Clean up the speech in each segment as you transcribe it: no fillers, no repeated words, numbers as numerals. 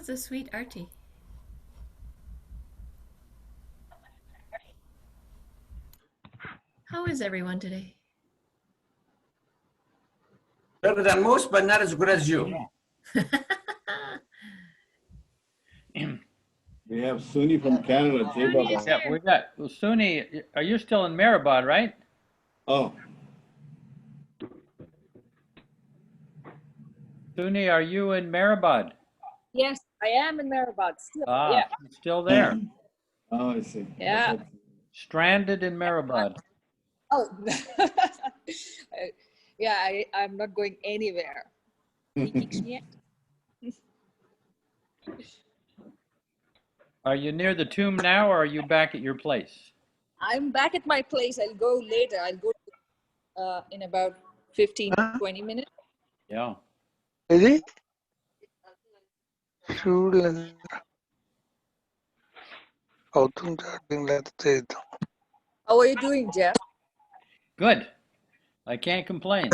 is the sweet Artie? How is everyone today? Better than most, but not as good as you. We have Suni from Canada. Jay Baba. Yeah, we got Suni. Are you still in Maribod, right? Oh, Suni, are you in Maribod? Yes, I am in Maribod still. Ah, Yeah. still there. oh, I see. Yeah. Stranded in Maribod. Oh, yeah. I'm not going anywhere. Are you near the tomb now, or are you back at your place? I'm back at my place. I'll go later. I'll go in about 15, 20 minutes. Yeah. ఇది చూడలేదు అవుతుంది chatting లేకపోతే చేద్దాం How are you doing, Jeff? Good. I can't complain.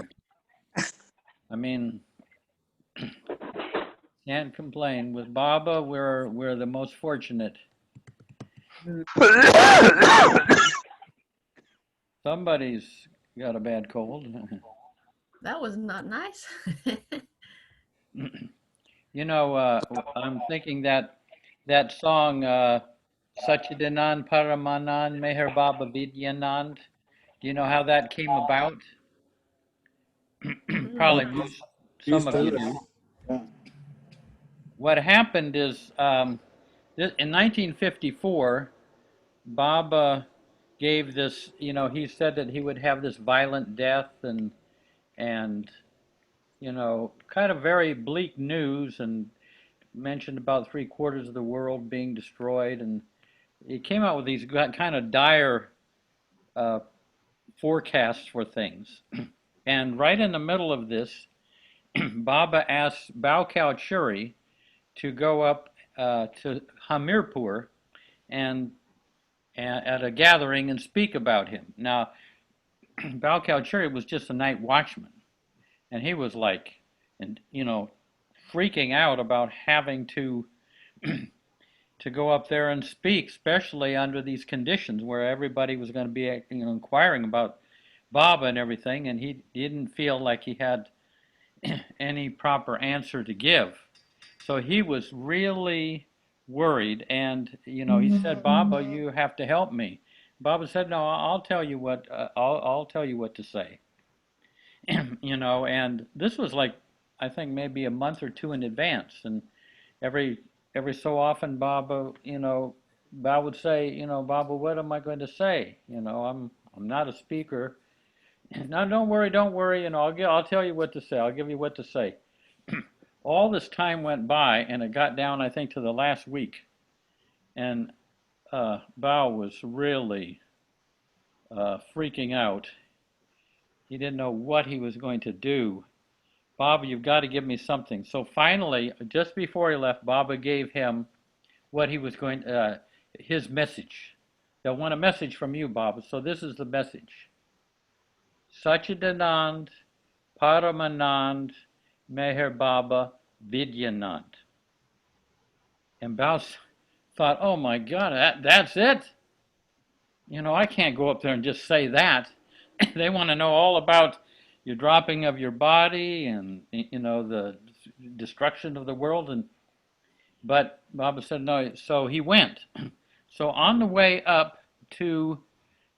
I mean, can't complain. With Baba, we're the most fortunate. Somebody's got a bad cold. That was not nice. You know, I'm thinking that song, Sachidanand Paramanand Meher Baba Vidyanand. Do you know how that came about? Probably some of you do. Yeah. What happened is, in 1954, Baba gave this, he said that he would have this violent death and kind of very bleak news, and mentioned about 3/4 of the world being destroyed, and he came out with these kind of dire forecasts for things. And right in the middle of this, Baba asked Baukau Churi to go up to Hamirpur and at a gathering and speak about him. Now, Baukau Churi was just a night watchman, and he was like, freaking out about having to go up there and speak, especially under these conditions where everybody was going to be, inquiring about Baba and everything, and he didn't feel like he had any proper answer to give. So he was really worried, and he said, "Baba, you have to help me." Baba said, "No, I'll tell you what. I'll tell you what to say." And this was like, I think maybe a month or two in advance, and every so often, Baba, Baba would say, "Baba, what am I going to say? I'm not a speaker." No, don't worry. I'll tell you what to say. I'll give you what to say. All this time went by, and it got down, I think, to the last week, and Bao was really freaking out. He didn't know what he was going to do. "Baba, you've got to give me something." So finally, just before he left, Baba gave him what he was going, his message. "They'll want a message from you, Baba. So this is the message. Sachidanand Paramanand Meher Baba Vidyanand." And Bao thought, "Oh my God, that's it? I can't go up there and just say that." They want to know all about your dropping of your body and, the destruction of the world. But Baba said no, so he went. So on the way up to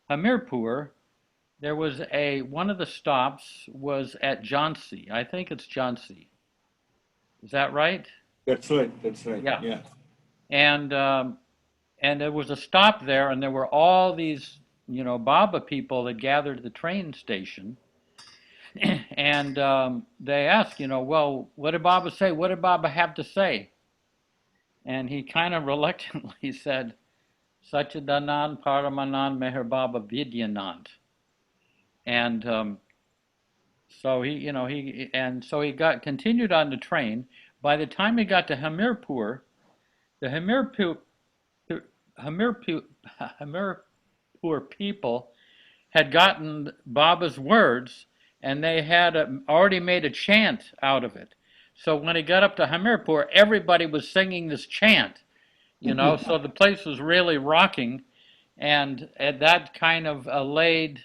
Hamirpur, there was one of the stops was at Jhansi. I think it's Jhansi. Is that right? That's right. That's right. Yeah. Yeah. And there was a stop there, and there were all these, Baba people that gathered at the train station. And they asked, "Well, what did Baba say? What did Baba have to say?" And he kind of reluctantly said, "Sachidanand Paramanand Meher Baba Vidyanand." And so he continued on the train. By the time he got to Hamirpur, the Hamirpur people had gotten Baba's words, and they had already made a chant out of it. So when he got up to Hamirpur, everybody was singing this chant, so the place was really rocking. And that kind of allayed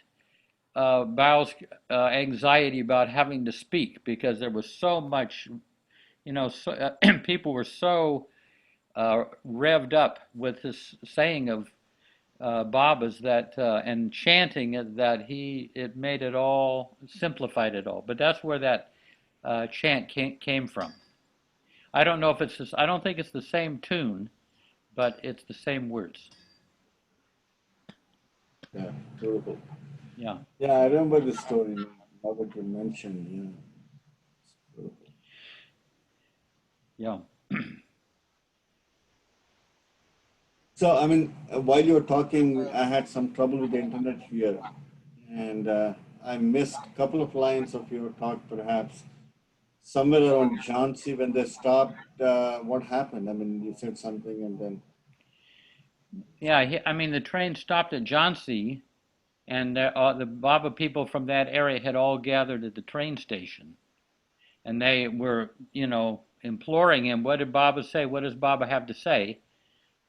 Bao's anxiety about having to speak because there was so much, people were so revved up with this saying of Baba's that and chanting it that it made it all, simplified it all. But that's where that chant came from. I don't know if it's this, I don't think it's the same tune, but it's the same words. Yeah, beautiful. Yeah. Yeah, I remember the story now that you mentioned. Yeah. So, I mean, while you were talking, I had some trouble with the internet here, and I missed a couple of lines of your talk, perhaps. Somewhere around Jhansi, when they stopped, what happened? I mean, you said something, and then. Yeah, I mean, the train stopped at Jhansi, and the Baba people from that area had all gathered at the train station. And they were, imploring him, what did Baba say? What does Baba have to say?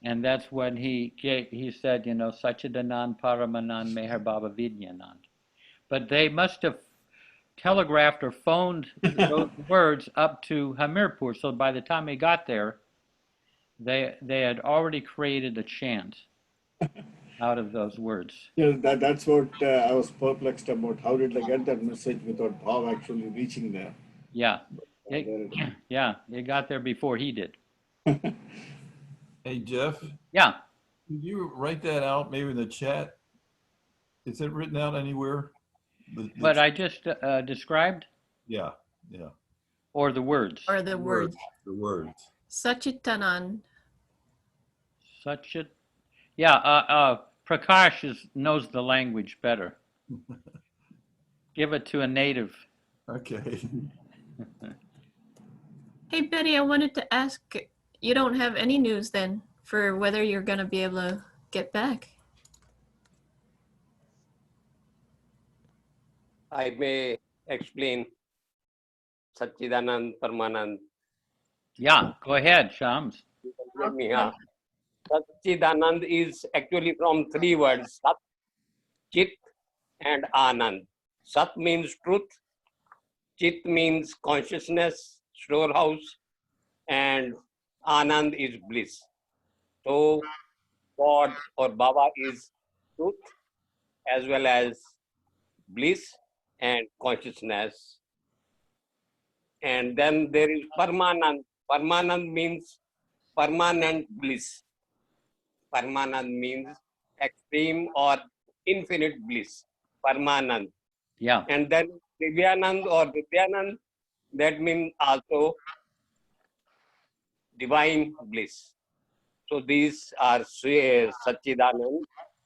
And that's when he said, Sachidanand Paramanand Meher Baba Vidyanand. But they must have telegraphed or phoned those words up to Hamirpur. So by the time he got there, they had already created a chant out of those words. Yeah, that's what I was perplexed about. How did they get that message without Bhav actually reaching there? Yeah. There Yeah, it got there before he did. Hey, Jeff, Yeah. could you write that out maybe in the chat? Is it written out anywhere? What I just described, Yeah, yeah, or the words? Or the words. the words. Sachitanand. Such it. Yeah, Prakash knows the language better. Give it to a native. Okay. Hey, Betty, I wanted to ask, you don't have any news then for whether you're going to be able to get back? I may explain Satchidanand Parmanand. Yeah, go ahead, Shams. Let me, Satchidanand is actually from three words, Sat, Chit, and Anand. Sat means truth, Chit means consciousness, storehouse, and Anand is bliss. So God or Baba is truth as well as bliss and consciousness. And then there is Parmanand. Parmanand means permanent bliss. Parmanand means extreme or infinite bliss. Parmanand. Yeah. And then Divyanand or Vidyanand, that means also divine bliss. So these are Satchidanand,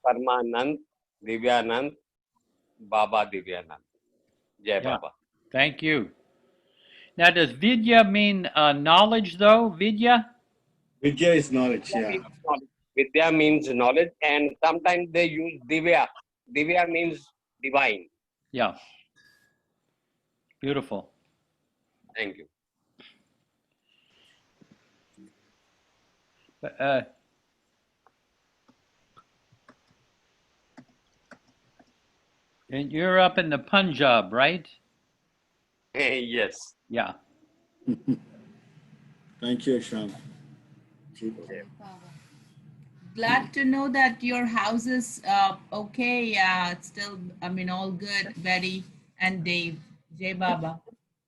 Parmanand, Divyanand, Baba Divyanand. Jai Yeah. Baba. Thank you. Now, does Vidya mean knowledge, though? Vidya? Vidya is knowledge, Vidya yeah. means knowledge. Vidya means knowledge, and sometimes they use Divya. Divya means divine. Yeah. Beautiful. Thank you. And you're up in the Punjab, right? Yes. Yeah. Thank you, Sham. Glad to know that your house is okay. It's still, I mean, all good. Betty and Dave, Jai Baba,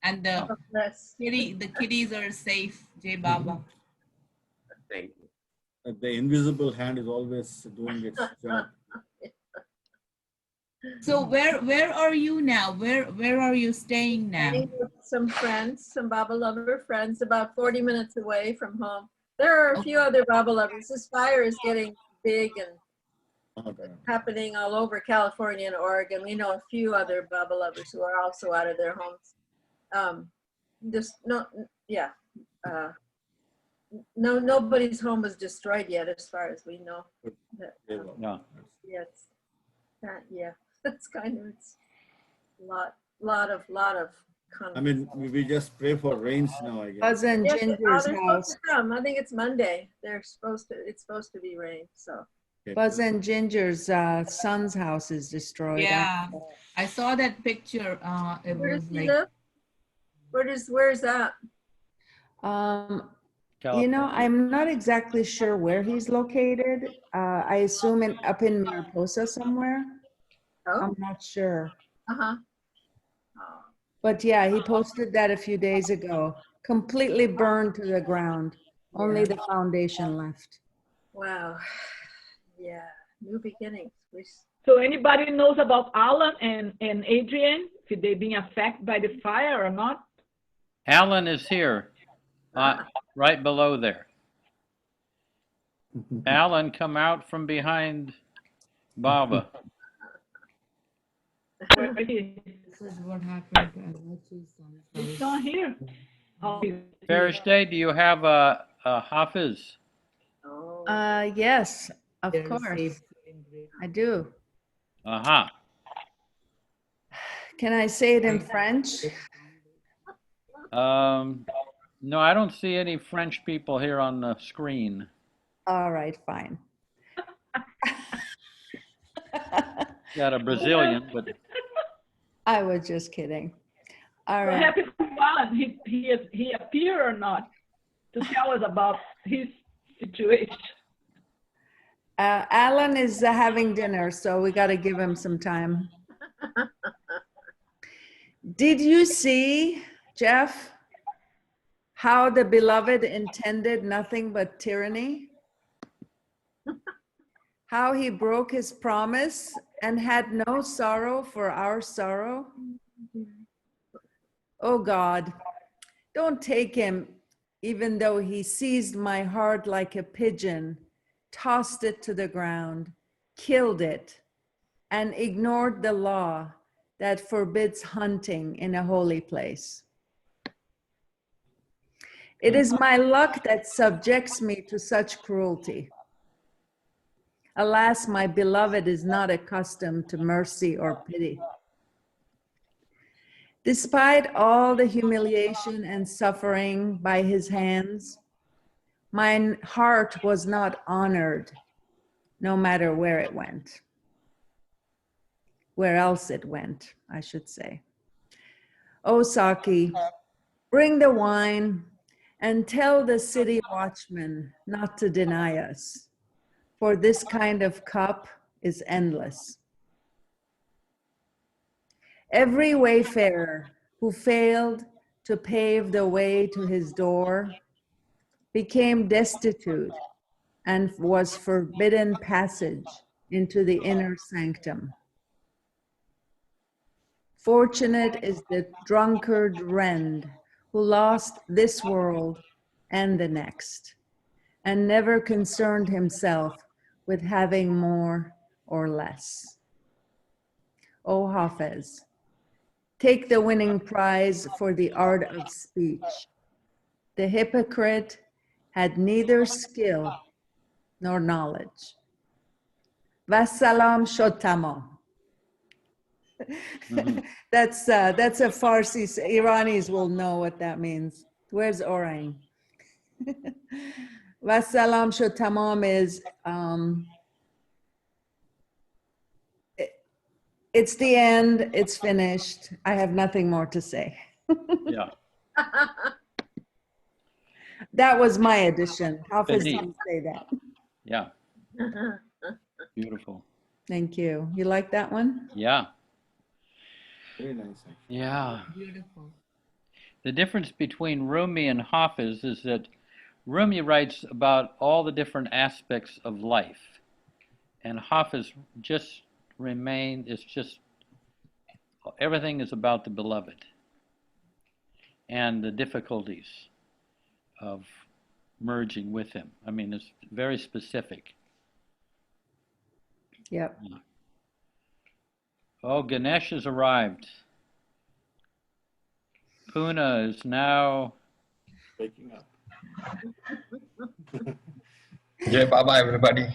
and the kitties are safe. Jai Baba. Thank you. The invisible hand is always doing its job. So where are you now? Where are you staying now? Staying with some friends, some Baba lover friends, about 40 minutes away from home. There are a few other Baba lovers. This fire is getting big and happening all over California and Oregon. We know a few other Baba lovers who are also out of their homes. Nobody's home was destroyed yet, as far as we know. Yeah. Yes. Yeah. That's kind of, it's a lot of I mean, we just pray for rains now, I guess. Buzz and Yes, Ginger's they're supposed house. to come. I think it's Monday. It's supposed to be rain, so. Okay. Buzz and Ginger's son's house is destroyed. Yeah, I saw that picture. It Where does was he like, live? Where's that? you know, I'm not exactly sure where he's located. I assume up in Mariposa somewhere. Oh, I'm not sure. uh-huh. Oh, But yeah, he posted that a few days ago. Completely burned to the ground. Only the foundation left. wow. Yeah, new beginnings. So anybody knows about Alan and Adrian? If they being affected by the fire or not? Alan is here, right below there. Alan, come out from behind Baba. Where is he? This is what happened. He's not here. Oh, he's here. Farishte, do you have a Hafiz? Oh. Yes, of course. I do. Aha. Can I say it in French? No, I don't see any French people here on the screen. All right, fine. Got a Brazilian, but I was just kidding. All So right. happy for Alan. He appeared or not to tell us about his situation. Alan is having dinner, so we got to give him some time. Did you see, Jeff, how the beloved intended nothing but tyranny? How he broke his promise and had no sorrow for our sorrow? Oh God, don't take him, even though he seized my heart like a pigeon, tossed it to the ground, killed it, and ignored the law that forbids hunting in a holy place. It is my luck that subjects me to such cruelty. Alas, my beloved is not accustomed to mercy or pity. Despite all the humiliation and suffering by his hands, my heart was not honored, no matter where it went. Where else it went, I should say. O Saki, bring the wine and tell the city watchman not to deny us, for this kind of cup is endless. Every wayfarer who failed to pave the way to his door became destitute and was forbidden passage into the inner sanctum. Fortunate is the drunkard rend who lost this world and the next, and never concerned himself with having more or less. O Hafez, take the winning prize for the art of speech. The hypocrite had neither skill nor knowledge. Vassalam shotamo. That's a Farsi. Iranis will know what that means. Where's Owrang? Vassalam shotamam is it's the end. It's finished. I have nothing more to say. yeah. That was my addition. Hafiz Finish. didn't say that. Yeah. Beautiful. Thank you. You like that one? Yeah. Very nice. Yeah. Beautiful. The difference between Rumi and Hafiz is that Rumi writes about all the different aspects of life, and Hafiz just it's just, everything is about the beloved and the difficulties of merging with him. I mean, it's very specific. Yep. Oh, Ganesh has arrived. Puna is now Waking up. Jai Baba, everybody.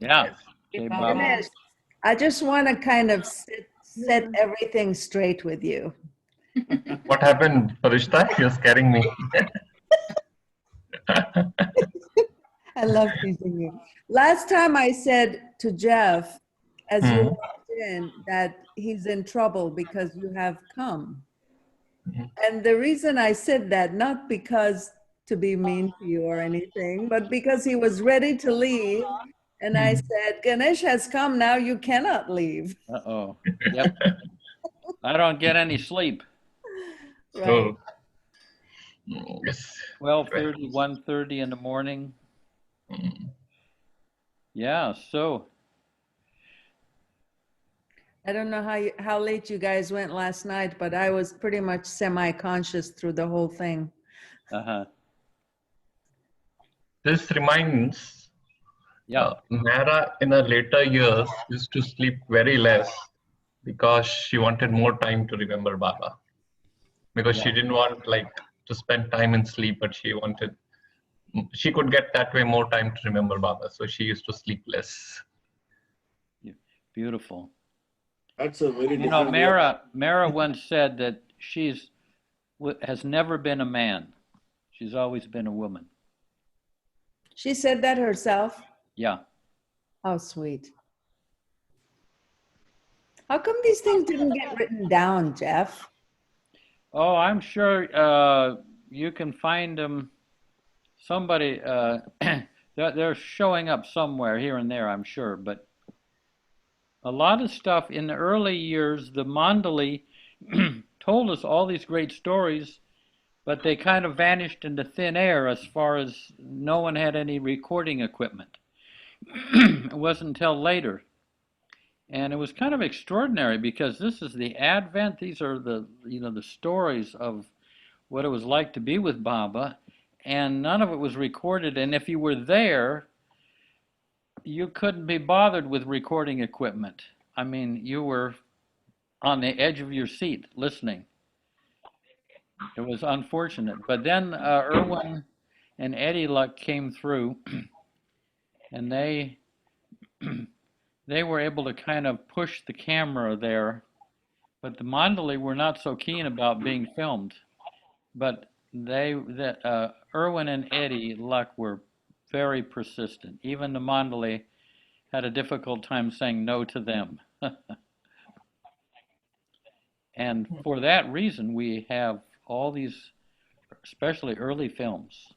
Yeah. Jai Baba. Ganesh, I just want to kind of set everything straight with you. What happened, Farishta? You're scaring me. I love teasing you. Last time I said to Jeff, as you walked in, that he's in trouble because you have come. And the reason I said that, not because to be mean to you or anything, but because he was ready to leave. And I said, Ganesh has come, now you cannot leave. Uh-oh. Yep. I don't get any sleep. Right. Oh. Yes. 12:30, 1:30 in the morning. Yeah, so I don't know how late you guys went last night, but I was pretty much semi-conscious through the whole thing. This reminds yeah. Mara in her later years used to sleep very less because she wanted more time to remember Baba. Because she didn't want to spend time in sleep, but she could get that way more time to remember Baba. So she used to sleep less. Beautiful. That's a very You know, Mara once said that has never been a man. She's always been a woman. She said that herself? Yeah. How sweet. How come these things didn't get written down, Jeff? Oh, I'm sure you can find them. Somebody, they're showing up somewhere here and there, I'm sure. But a lot of stuff in the early years, the Mandali told us all these great stories, but they kind of vanished into thin air as far as no one had any recording equipment. It wasn't until later. And it was kind of extraordinary because this is the Advent. These are the stories of what it was like to be with Baba, and none of it was recorded. And if you were there, you couldn't be bothered with recording equipment. I mean, you were on the edge of your seat listening. It was unfortunate. But then Irwin and Eddie Luck came through, and they were able to kind of push the camera there. But the Mandali were not so keen about being filmed. But Irwin and Eddie Luck were very persistent. Even the Mandali had a difficult time saying no to them. And for that reason, we have all these, especially early films.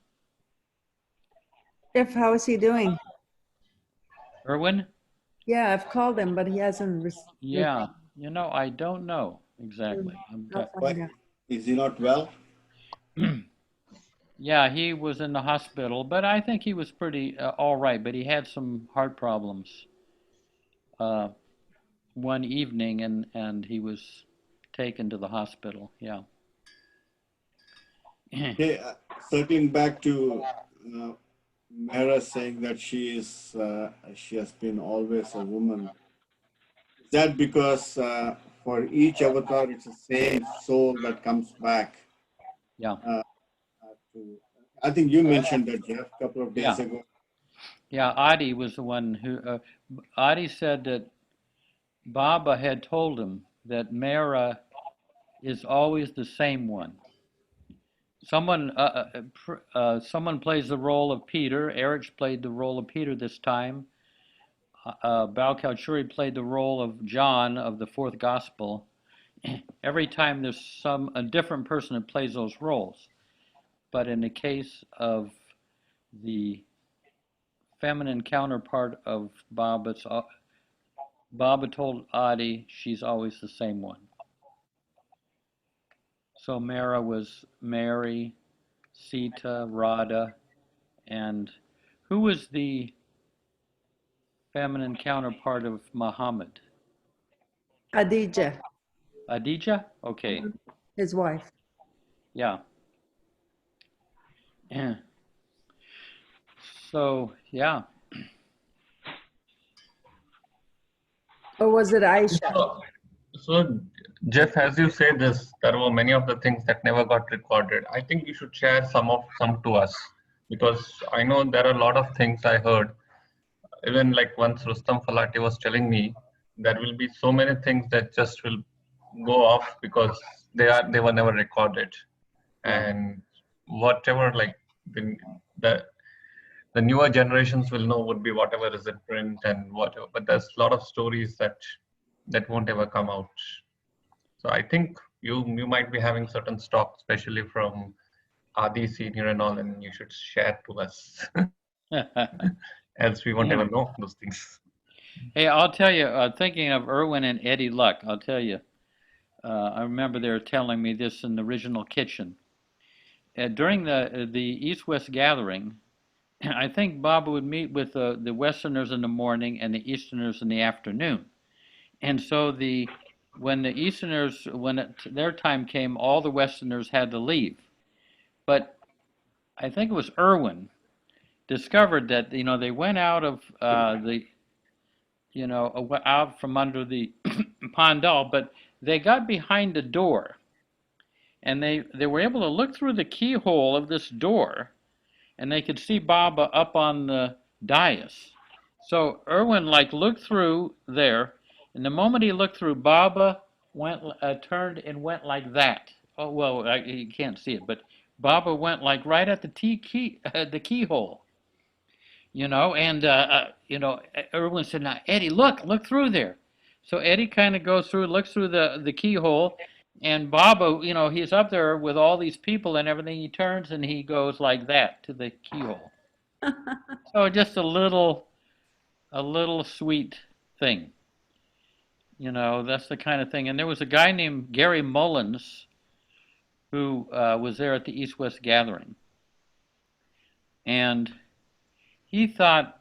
Jeff, how is he doing? Irwin? Yeah, I've called him, but he hasn't responded. Yeah, I don't know exactly. Is he not well? Yeah, he was in the hospital, but I think he was pretty all right, but he had some heart problems one evening, and he was taken to the hospital. Yeah. Okay, circling back to Mara saying that she has been always a woman. Is that because for each avatar it's the same soul that comes back? Yeah. I think you mentioned that, Jeff, a couple of days ago. Yeah, Adi was the one who, Adi said that Baba had told him that Mara is always the same one. Someone plays the role of Peter. Erich played the role of Peter this time. Balkal Churi played the role of John of the fourth gospel. Every time there's a different person that plays those roles. But in the case of the feminine counterpart of Baba, Baba told Adi she's always the same one. So Mara was Mary, Sita, Radha, and who was the feminine counterpart of Muhammad? Khadija. Adija? Okay. His wife. Yeah. So, yeah. Or was it Aisha? So, Jeff, as you say this, there were many of the things that never got recorded. I think you should share some to us, because I know there are a lot of things I heard. Even like once Rustam Falati was telling me, there will be so many things that just will go off because they were never recorded, and whatever like the the newer generations will know would be whatever is in print and whatever. But there's a lot of stories that won't ever come out. So I think you might be having certain stock, especially from Adi Senior and all, and you should share to us, else we won't ever know those things. Hey, I'll tell you, thinking of Irwin and Eddie Luck, I'll tell you, I remember they were telling me this in the original kitchen. During the East-West gathering, I think Baba would meet with the Westerners in the morning and the Easterners in the afternoon. And so when the Easterners, their time came, all the Westerners had to leave. But I think it was Irwin discovered that, they went out of out from under the pandal, but they got behind the door, and they were able to look through the keyhole of this door, and they could see Baba up on the dais. So Irwin looked through there, and the moment he looked through, Baba turned and went like that. Oh well, you can't see it, but Baba went right at the keyhole. And Irwin said, "Now Eddie, look through there." So Eddie kind of goes through, looks through the keyhole, and Baba, he's up there with all these people and everything. He turns and he goes like that to the keyhole. So just a little sweet thing. That's the kind of thing. And there was a guy named Gary Mullins who was there at the East-West gathering, and he thought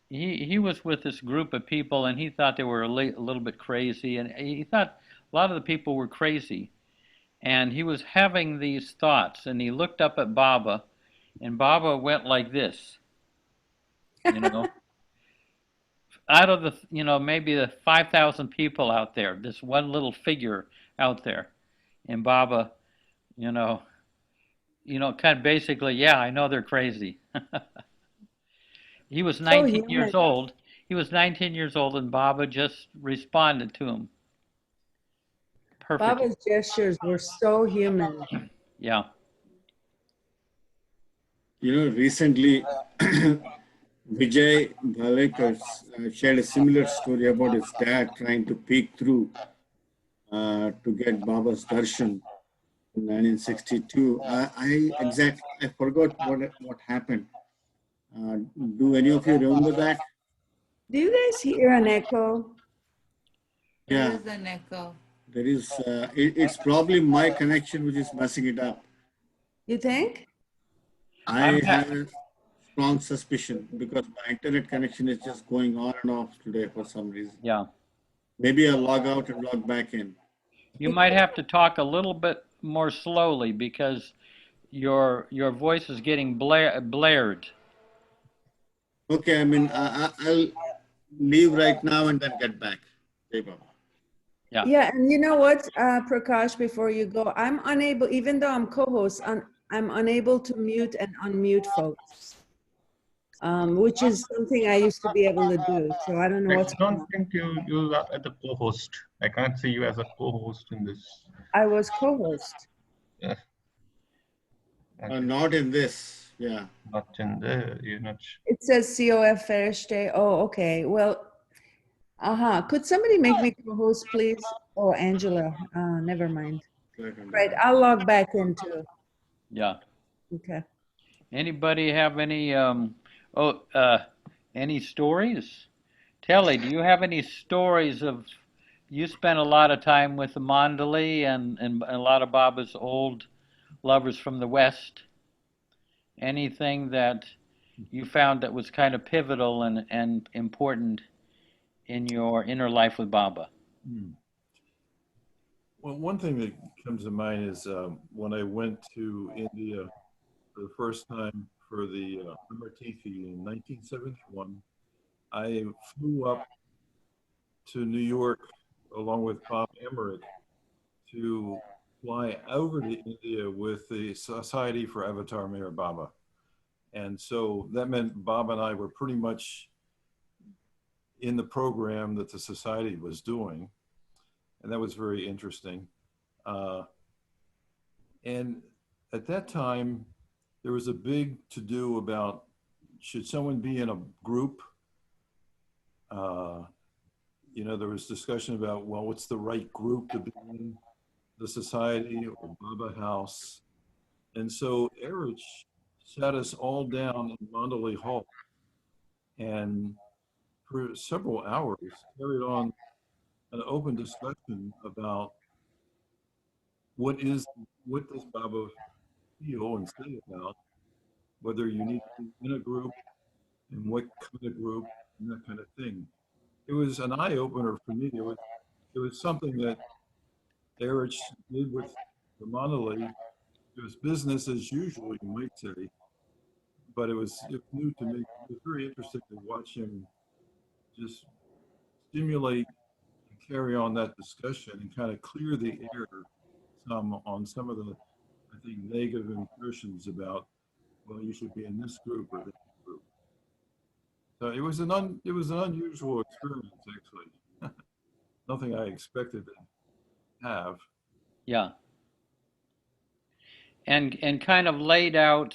he was with this group of people, and he thought they were a little bit crazy, and he thought a lot of the people were crazy, and he was having these thoughts, and he looked up at Baba, and Baba went like this, out of the maybe the 5,000 people out there, this one little figure out there, and Baba, kind of basically, yeah, I know they're crazy. He was 19 years old. He was 19 years old, and Baba just responded to him. Perfect. Baba's gestures were so human. Yeah. Recently, Vijay Bhalekar shared a similar story about his dad trying to peek through to get Baba's darshan in 1962. I forgot what happened. Do any of you remember that? Do you guys hear an echo? Yeah. There is an echo. There is. It's probably my connection which is messing it up. You think? I have a strong suspicion because my internet connection is just going on and off today for some reason. Yeah. Maybe I'll log out and log back in. You might have to talk a little bit more slowly because your voice is getting blared. Okay, I'll leave right now and then get back. Yeah. Yeah, and you know what, Prakash, before you go, I'm unable, even though I'm co-host, I'm unable to mute and unmute folks, which is something I used to be able to do. So I don't know what's going on. I don't think you are the co-host. I can't see you as a co-host in this. I was co-host. Yeah. Not in this. Yeah. Not in the, you're not. It says COF Ferishte. Oh, okay. Well, could somebody make me co-host, please? Oh, Angela. Never mind. Right, I'll log back in too. Yeah. Okay. Anybody have any any stories? Telly, do you have any stories of, you spent a lot of time with the Mandali and a lot of Baba's old lovers from the West. Anything that you found that was kind of pivotal and important in your inner life with Baba? Well, one thing that comes to mind is when I went to India for the first time for the Amartithi in 1971, I flew up to New York along with Bob Emmerich to fly over to India with the Society for Avatar Meher Baba. And so that meant Bob and I were pretty much in the program that the society was doing. And that was very interesting. And at that time, there was a big to-do about should someone be in a group? You know, there was discussion about, well, what's the right group to be in, the society or Baba House? And so Erich sat us all down in Mandalay Hall and for several hours carried on an open discussion about what does Baba feel and say about whether you need to be in a group and what kind of group and that kind of thing. It was an eye opener for me. It was something that Erich did with the Monolith. It was business as usual, you might say, but it was new to me. It was very interesting to watch him just stimulate and carry on that discussion and kind of clear the air on some of the, I think, negative impressions about, well, you should be in this group or that group. So it was an unusual experience, actually. Nothing I expected to have. Yeah. And kind of laid out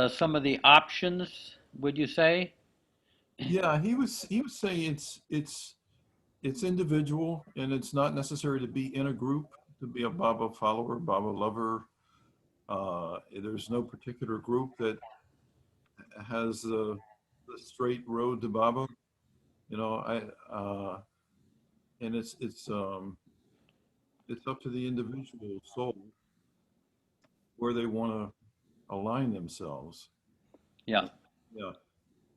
some of the options, would you say? Yeah, he was saying it's individual and it's not necessary to be in a group to be a Baba follower, Baba lover. There's no particular group that has the straight road to Baba. You know, and it's up to the individual soul where they want to align themselves. Yeah. Yeah.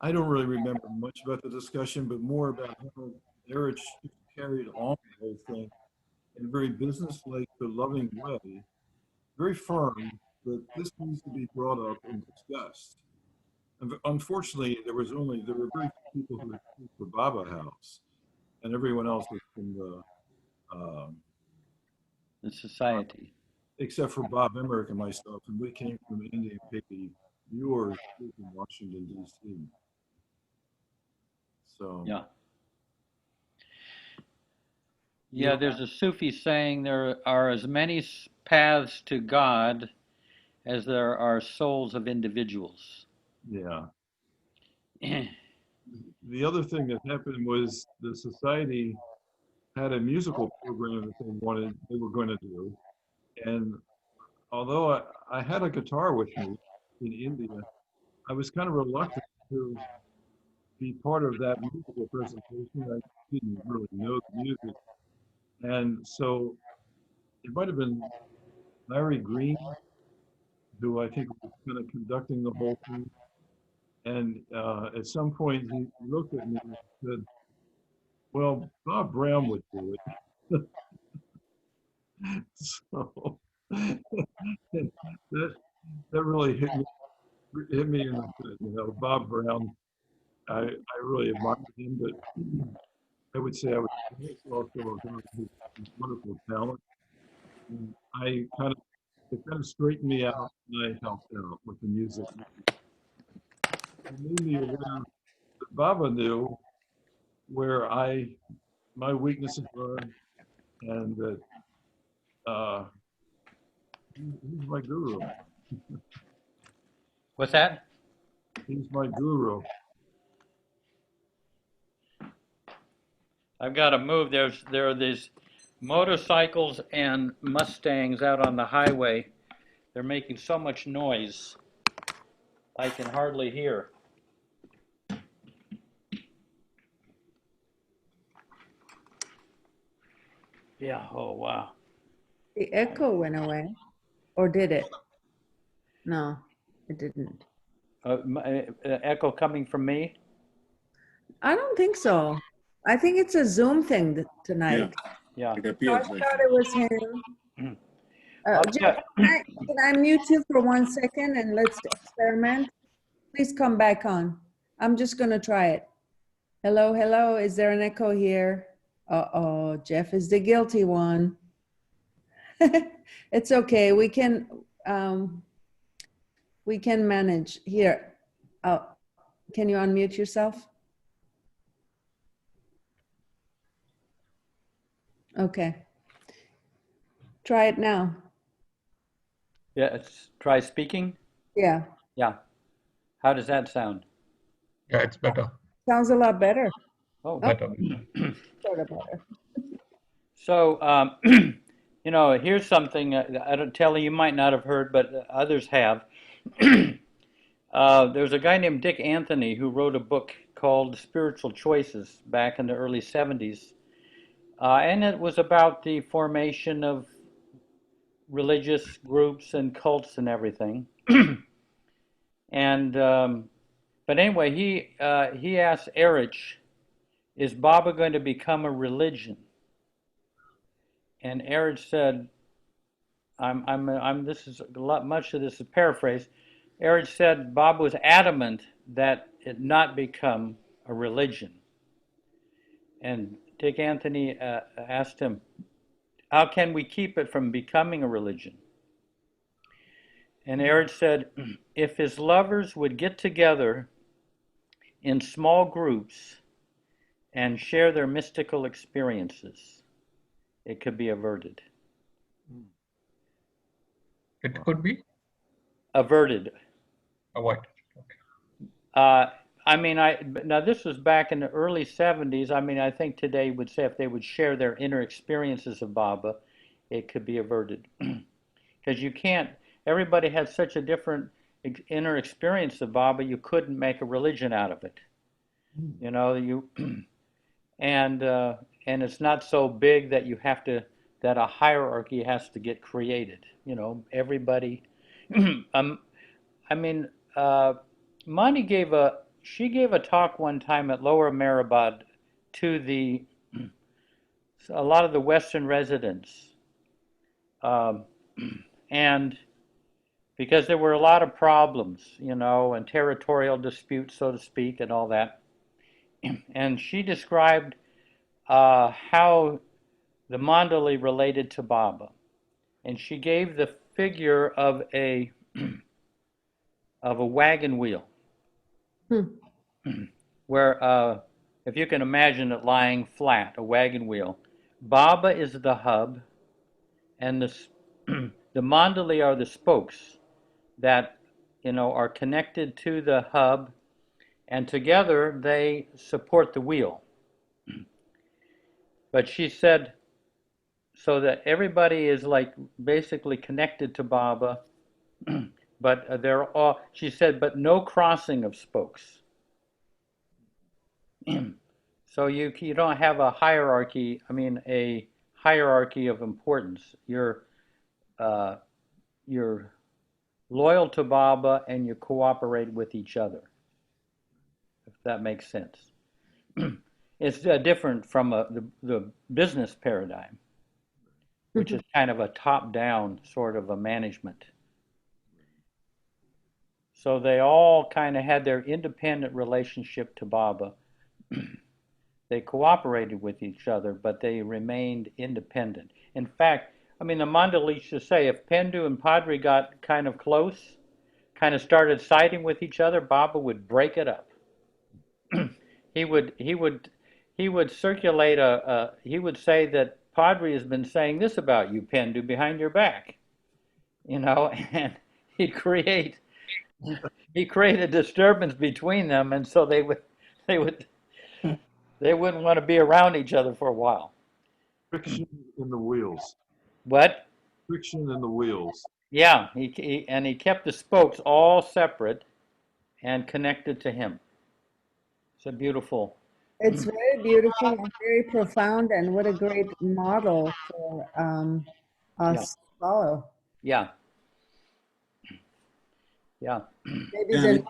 I don't really remember much about the discussion, but more about how Erich carried on the whole thing in a very businesslike but loving way, very firm that this needs to be brought up and discussed. And unfortunately, there were very few people who would speak for Baba House, and everyone else was from the society. Except for Bob Emmerich and myself, and we came from Indian Piggy, yours in Washington, D.C. So yeah. Yeah, there's a Sufi saying there are as many paths to God as there are souls of individuals. Yeah. The other thing that happened was the society had a musical program that they were going to do. And although I had a guitar with me in India, I was kind of reluctant to be part of that musical presentation. I didn't really know the music. And so it might have been Larry Green, who I think was kind of conducting the whole thing. And at some point he looked at me and said, well, Bob Brown would do it. So that really hit me in the head. You know, Bob Brown, I really admired him, but I would say I was also a guy who has wonderful talent. And it kind of straightened me out and I helped out with the music. It made me aware that Baba knew where my weaknesses were, and that he's my guru. What's that? He's my guru. I've got to move. There are these motorcycles and Mustangs out on the highway. They're making so much noise, I can hardly hear. Yeah, oh wow. The echo went away, or did it? No, it didn't. Echo coming from me? I don't think so. I think it's a Zoom thing tonight. Yeah. It appears I like thought it was him. Jeff, yeah. can I mute you for 1 second and let's experiment? Please come back on. I'm just going to try it. Hello, hello. Is there an echo here? Uh-oh, Jeff is the guilty one. It's okay. We can manage. Here. Oh, can you unmute yourself? Okay. Try it now. Yeah, try speaking. Yeah, Yeah. How does that sound? Yeah, it's better. sounds a lot better. Oh, Better. Sort of better. So, you know, here's something I don't tell you might not have heard, but others have. There's a guy named Dick Anthony who wrote a book called Spiritual Choices back in the early 70s. And it was about the formation of religious groups and cults and everything. And, but anyway, he asked Erich, is Baba going to become a religion? And Erich said, this is a lot, much of this is paraphrase. Erich said Baba was adamant that it not become a religion. And Dick Anthony asked him, how can we keep it from becoming a religion? And Erich said, if his lovers would get together in small groups and share their mystical experiences, it could be averted. It could be Averted. avoided. I mean, now this was back in the early 70s. I mean, I think today would say if they would share their inner experiences of Baba, it could be averted. Because you can't, everybody has such a different inner experience of Baba, you couldn't make a religion out of it. You know, and it's not so big that you have to, that a hierarchy has to get created. You know, everybody, I mean, Mani gave a talk one time at Lower Mehrabad to a lot of the Western residents. And because there were a lot of problems, you know, and territorial disputes, so to speak, and all that. And she described how the mandali related to Baba. And she gave the figure of a wagon wheel. Where, if you can imagine it lying flat, a wagon wheel, Baba is the hub, and the mandali are the spokes that, you know, are connected to the hub, and together they support the wheel. But she said, so that everybody is like basically connected to Baba, but they're all, she said, but no crossing of spokes. So you don't have a hierarchy, I mean a hierarchy of importance. You're loyal to Baba and you cooperate with each other, if that makes sense. It's different from the business paradigm, which is kind of a top-down sort of a management. So they all kind of had their independent relationship to Baba. They cooperated with each other, but they remained independent. In fact, I mean, the Mandalists used to say if Pendu and Padri got kind of close, kind of started siding with each other, Baba would break it up. He would circulate he would say that Padri has been saying this about you, Pendu, behind your back, you know, and he'd create a disturbance between them, and so they wouldn't want to be around each other for a while. Friction in the wheels. What? Friction in the wheels. Yeah, he kept the spokes all separate and connected to him. It's a beautiful. It's very beautiful and very profound, and what a great model for us to follow. Yeah. Yeah. Maybe then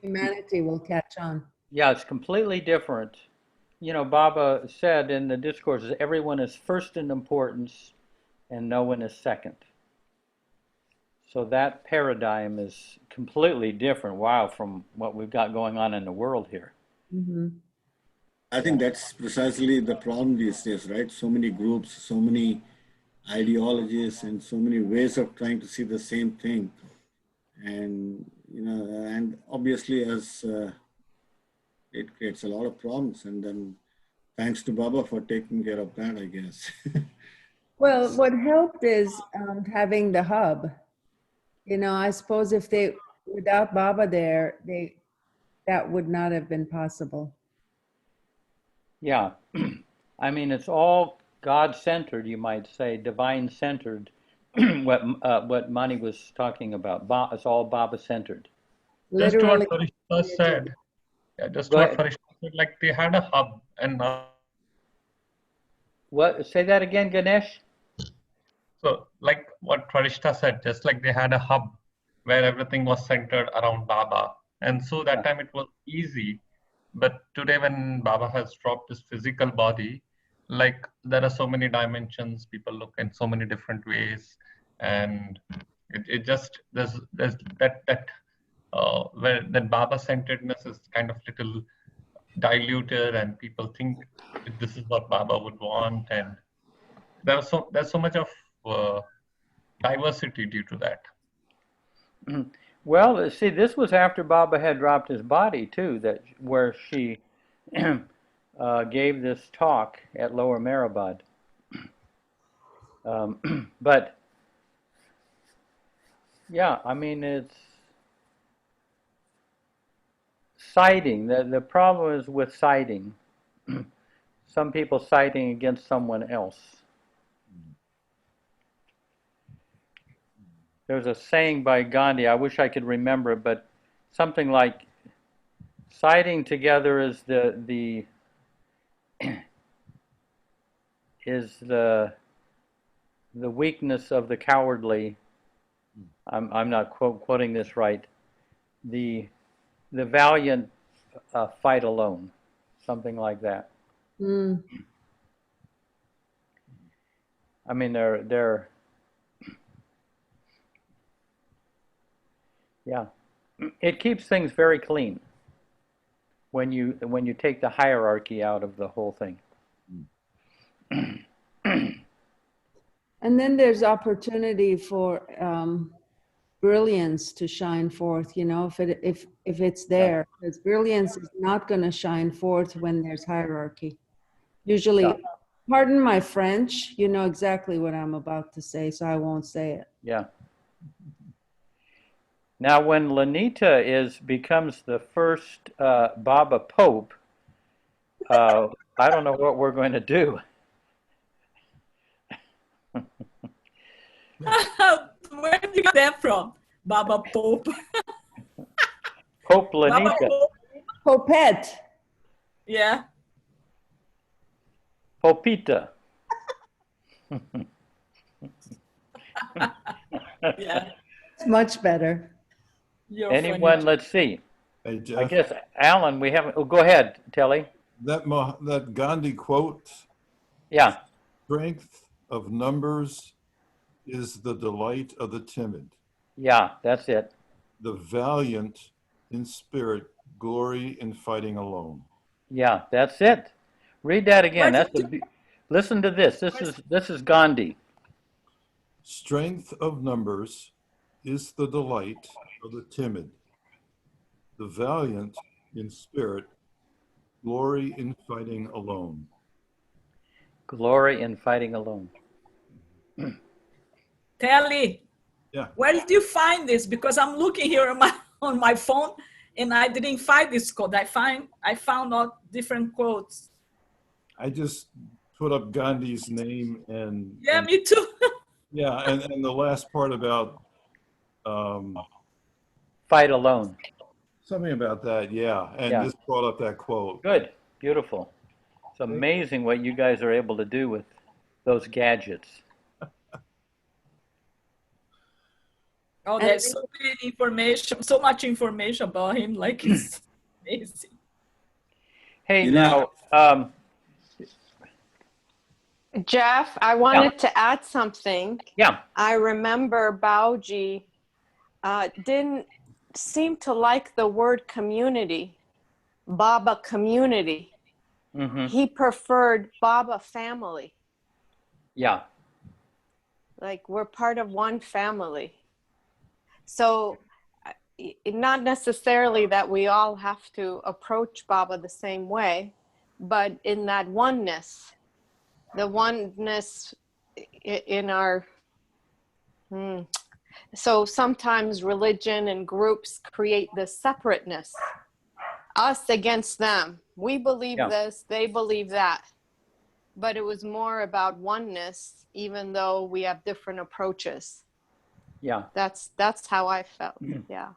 humanity will catch on. Yeah, it's completely different. You know, Baba said in the discourses, everyone is first in importance and no one is second. So that paradigm is completely different, wow, from what we've got going on in the world here. Mm-hmm. I think that's precisely the problem these days, right? So many groups, so many ideologies, and so many ways of trying to see the same thing. And, you know, and obviously as it creates a lot of problems. And then thanks to Baba for taking care of that, I guess. Well, what helped is having the hub. You know, I suppose if they, without Baba there, that would not have been possible. Yeah. I mean, it's all God-centered, you might say, divine-centered. What Mani was talking about. It's all Baba-centered. Just what Literally. Farishta said. Yeah, just Go what ahead. Farishta said, like they had a hub and What? Say that again, Ganesh? so like what Farishta said, just like they had a hub where everything was centered around Baba. And so that time it was easy. But today when Baba has dropped his physical body, like there are so many dimensions, people look in so many different ways. And it just, there's where that Baba centeredness is kind of little diluted and people think this is what Baba would want. And there's so much of diversity due to that. Well, see, this was after Baba had dropped his body too, where she gave this talk at Lower Mehrabad. But yeah, I mean, it's citing. The problem is with citing. Some people citing against someone else. There's a saying by Gandhi, I wish I could remember it, but something like siding together is the weakness of the cowardly. I'm not quoting this right. The valiant fight alone, something like that. Mm. I mean, they're yeah. It keeps things very clean when you take the hierarchy out of the whole thing. And then there's opportunity for brilliance to shine forth, you know, if it's there. Because brilliance is not going to shine forth when there's hierarchy. Usually, pardon my French, you know exactly what I'm about to say, so I won't say it. Yeah. Now, when Lanita becomes the first Baba Pope, I don't know what we're going to do. Where did you get that from? Baba Pope. Pope Lanita. Popette. Yeah. Popita. Yeah. It's much better. You're Anyone? funny. Let's see. Hey, Jeff. I guess Alan. We haven't. Oh, go ahead, Telly. That Gandhi quote. Yeah. Strength of numbers is the delight of the timid. Yeah, that's it. The valiant in spirit glory in fighting alone. Yeah, that's it. Read that again. Listen to this. This is Gandhi. Strength of numbers is the delight of the timid. The valiant in spirit glory in fighting alone. Glory in fighting alone. Telly. Yeah. Where did you find this? Because I'm looking here on my phone and I didn't find this quote. I found all different quotes. I just put up Gandhi's name and yeah, me too. yeah, and the last part about fight alone. Something about that, yeah. And just brought up that quote. Good, beautiful. It's amazing what you guys are able to do with those gadgets. Oh, there's so many information, so much information about him. Like it's amazing. Hey, Jeff, I wanted to add something. Yeah. I remember Baoji didn't seem to like the word community, Baba community. Mm-hmm. He preferred Baba family. Yeah. Like we're part of one family. So not necessarily that we all have to approach Baba the same way, but in that oneness, the oneness in our, So sometimes religion and groups create this separateness, us against them. We believe this, they believe that. But it was more about oneness, even though we have different approaches. Yeah. That's how I felt. Yeah.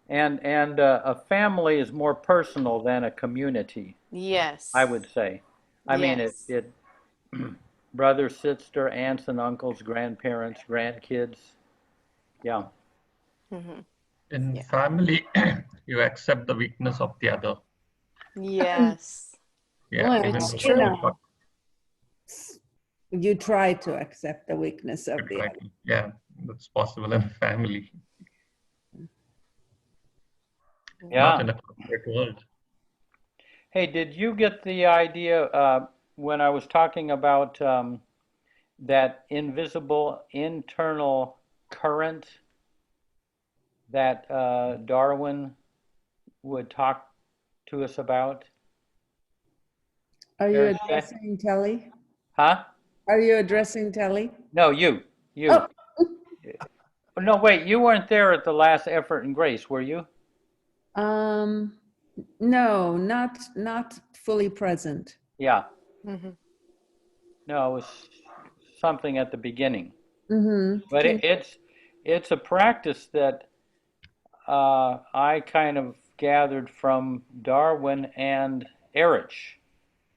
And a family is more personal than a community. Yes. I would say. I mean, it brothers, sister, aunts and uncles, grandparents, grandkids. Yeah. Mm-hmm. In family, you accept the weakness of the other. Yes. Yeah, Well, even it's though true. You try to accept the weakness of the other. yeah, that's possible in family. Yeah. Not in a corporate world. Hey, did you get the idea when I was talking about that invisible internal current that Darwin would talk to us about? Are you addressing Telly? Huh? Are you addressing Telly? No, you. Oh. No, wait, you weren't there at the last Effort and Grace, were you? No, not fully present. Yeah. Mm-hmm. No, it was something at the beginning. Mm-hmm. But it's a practice that I kind of gathered from Darwin and Erich.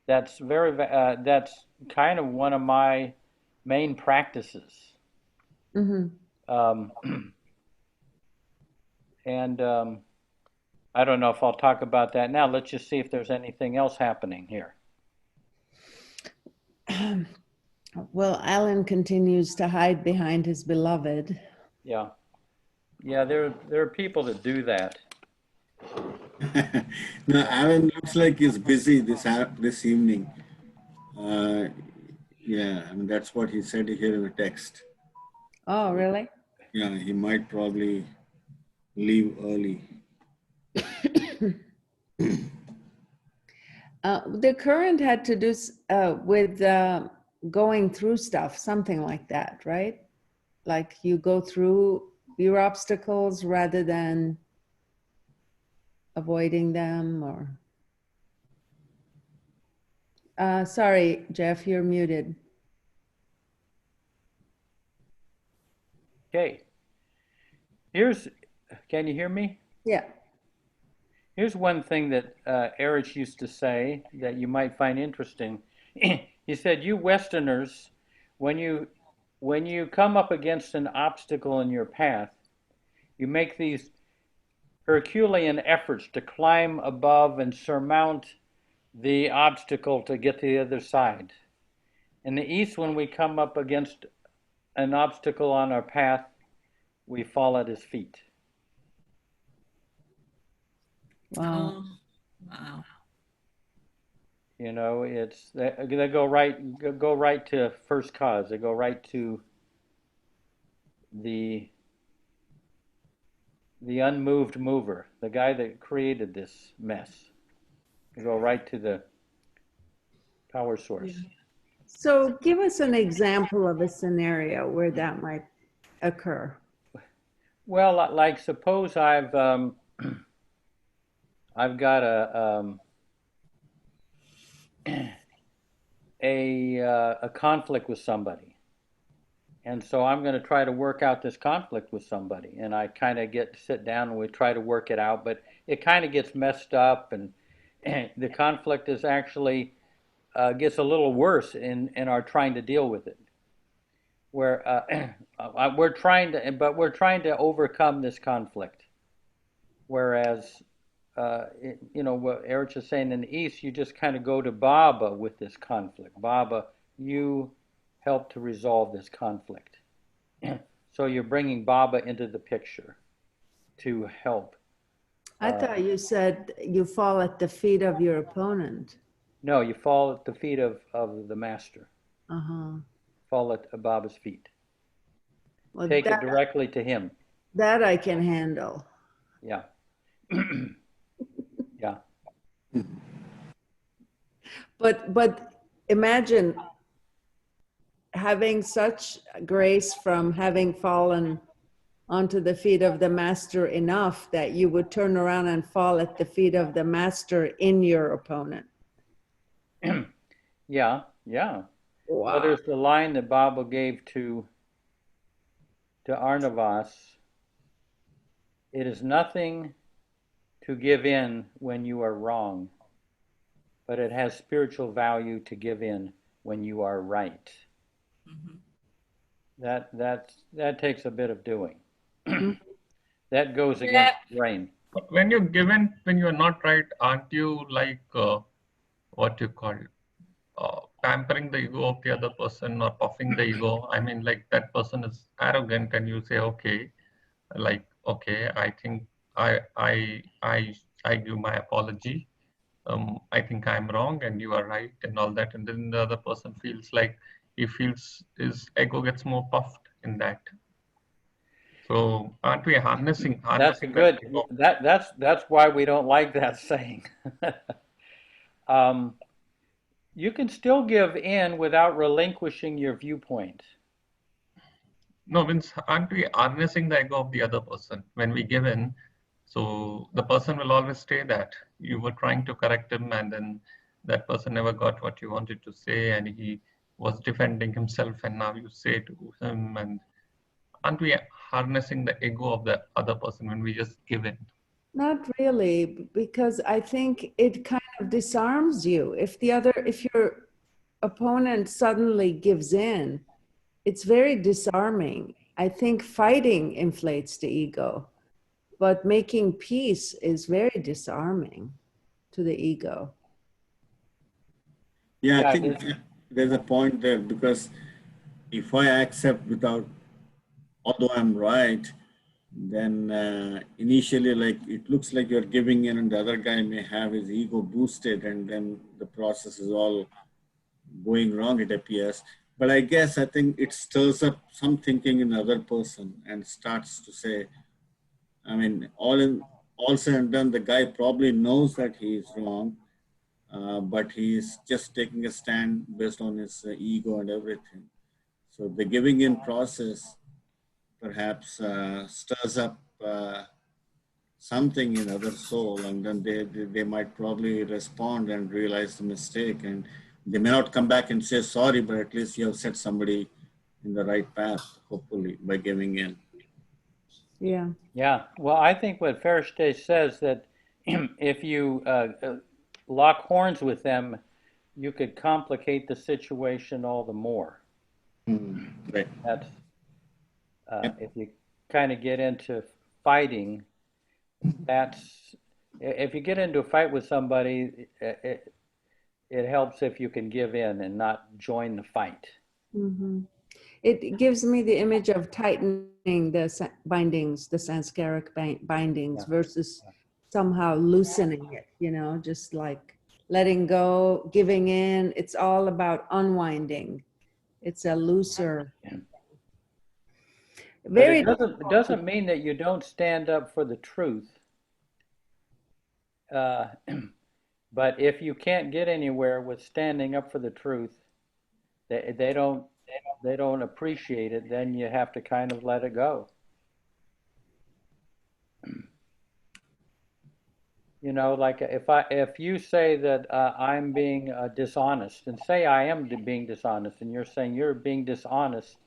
That's that's kind of one of my main practices. Mm-hmm. And I don't know if I'll talk about that now. Let's just see if there's anything else happening here. Well, Alan continues to hide behind his beloved. Yeah. Yeah, there are people that do that. No, Alan looks like he's busy this evening. Yeah, I mean, that's what he said here in the text. Oh, really? Yeah, he might probably leave early. The current had to do with going through stuff, something like that, right? Like you go through your obstacles rather than avoiding them, or... sorry, Jeff, you're muted. Okay. Can you hear me? Yeah. Here's one thing that Erich used to say that you might find interesting. He said, you Westerners, when you come up against an obstacle in your path, you make these Herculean efforts to climb above and surmount the obstacle to get to the other side. In the East, when we come up against an obstacle on our path, we fall at his feet. Wow. Wow. You know, they go right to first cause. They go right to the unmoved mover, the guy that created this mess. They go right to the power source. So give us an example of a scenario where that might occur. Well, like suppose I've got a conflict with somebody, and so I'm going to try to work out this conflict with somebody, and I kind of sit down and we try to work it out, but it kind of gets messed up, and the conflict is actually gets a little worse in our trying to deal with it. Where we're trying to overcome this conflict, whereas you know what Erich is saying, in the East, you just kind of go to Baba with this conflict. Baba, you help to resolve this conflict. So you're bringing Baba into the picture to help. I thought you said you fall at the feet of your opponent. No, you fall at the feet of the master. Uh-huh. Fall at Baba's feet. Well, Take it directly to him. That I can handle. Yeah. Yeah. But imagine having such grace from having fallen onto the feet of the master enough that you would turn around and fall at the feet of the master in your opponent. Yeah, yeah. Wow. Well, there's the line that Baba gave to Arnavas. It is nothing to give in when you are wrong, but it has spiritual value to give in when you are right. That takes a bit of doing. That goes against the brain. But when you're given, when you're not right, aren't you like what you call pampering the ego of the other person or puffing the ego? I mean, like that person is arrogant, and you say, okay, like okay, I think I give my apology. I think I'm wrong and you are right and all that, and then the other person feels like his ego gets more puffed in that. So aren't we harnessing That's a good. That's why we don't like that saying. You can still give in without relinquishing your viewpoint. No, means aren't we harnessing the ego of the other person when we give in? So the person will always say that you were trying to correct him, and then that person never got what you wanted to say, and he was defending himself, and now you say to him, and aren't we harnessing the ego of the other person when we just give in? Not really, because I think it kind of disarms you. If your opponent suddenly gives in, it's very disarming. I think fighting inflates the ego, but making peace is very disarming to the ego. Yeah, I think there's a point there, because if I accept without, although I'm right, then initially, like, it looks like you're giving in, and the other guy may have his ego boosted, and then the process is all going wrong, it appears. But I think it stirs up some thinking in the other person and starts to say, I mean, all said and done, the guy probably knows that he is wrong, but he's just taking a stand based on his ego and everything. So the giving in process perhaps stirs up something in other soul, and then they might probably respond and realize the mistake, and they may not come back and say sorry, but at least you have set somebody in the right path, hopefully, by giving in. Yeah. Yeah. Well, I think what Farishte says, that if you lock horns with them, you could complicate the situation all the more. Right. That's if you kind of get into fighting. If you get into a fight with somebody, it helps if you can give in and not join the fight. Mm-hmm. It gives me the image of tightening the bindings, the sanskaric bindings, versus somehow loosening it, just like letting go, giving in. It's all about unwinding. It's a looser. Very. But it doesn't mean that you don't stand up for the truth. But if you can't get anywhere with standing up for the truth, they don't appreciate it, then you have to kind of let it go. Like if you say that I'm being dishonest, and say I am being dishonest, and you're saying you're being dishonest,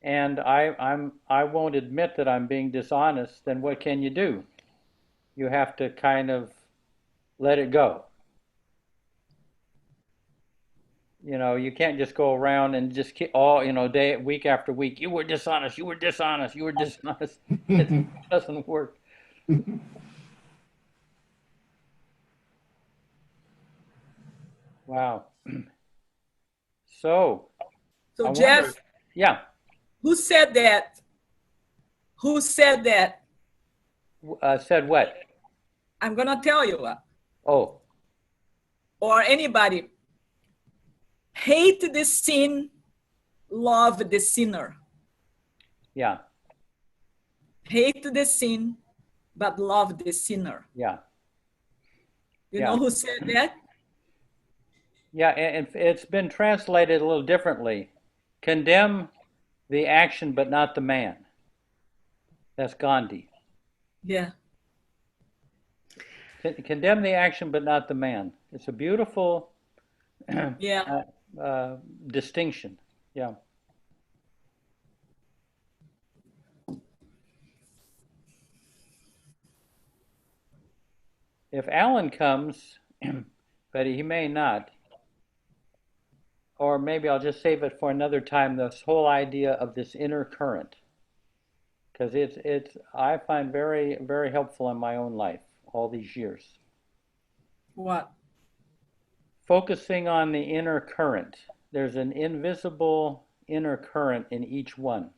and I won't admit that I'm being dishonest, then what can you do? You have to kind of let it go. You can't just go around and just keep week after week. You were dishonest. You were dishonest. You were dishonest. It doesn't work. Wow. So Jeff. Wonder, yeah. Who said that? Who said that? Said what? I'm gonna tell you. Oh. Or anybody. Hate the sin, love the sinner. Yeah. Hate the sin, but love the sinner. Yeah. You know who said that? Yeah, and it's been translated a little differently. Condemn the action, but not the man. That's Gandhi. Yeah. Condemn the action, but not the man. It's a beautiful Yeah. distinction. Yeah. If Alan comes, but he may not, or maybe I'll just save it for another time, this whole idea of this inner current. Because it's I find very, very helpful in my own life all these years. What? Focusing on the inner current. There's an invisible inner current in each one.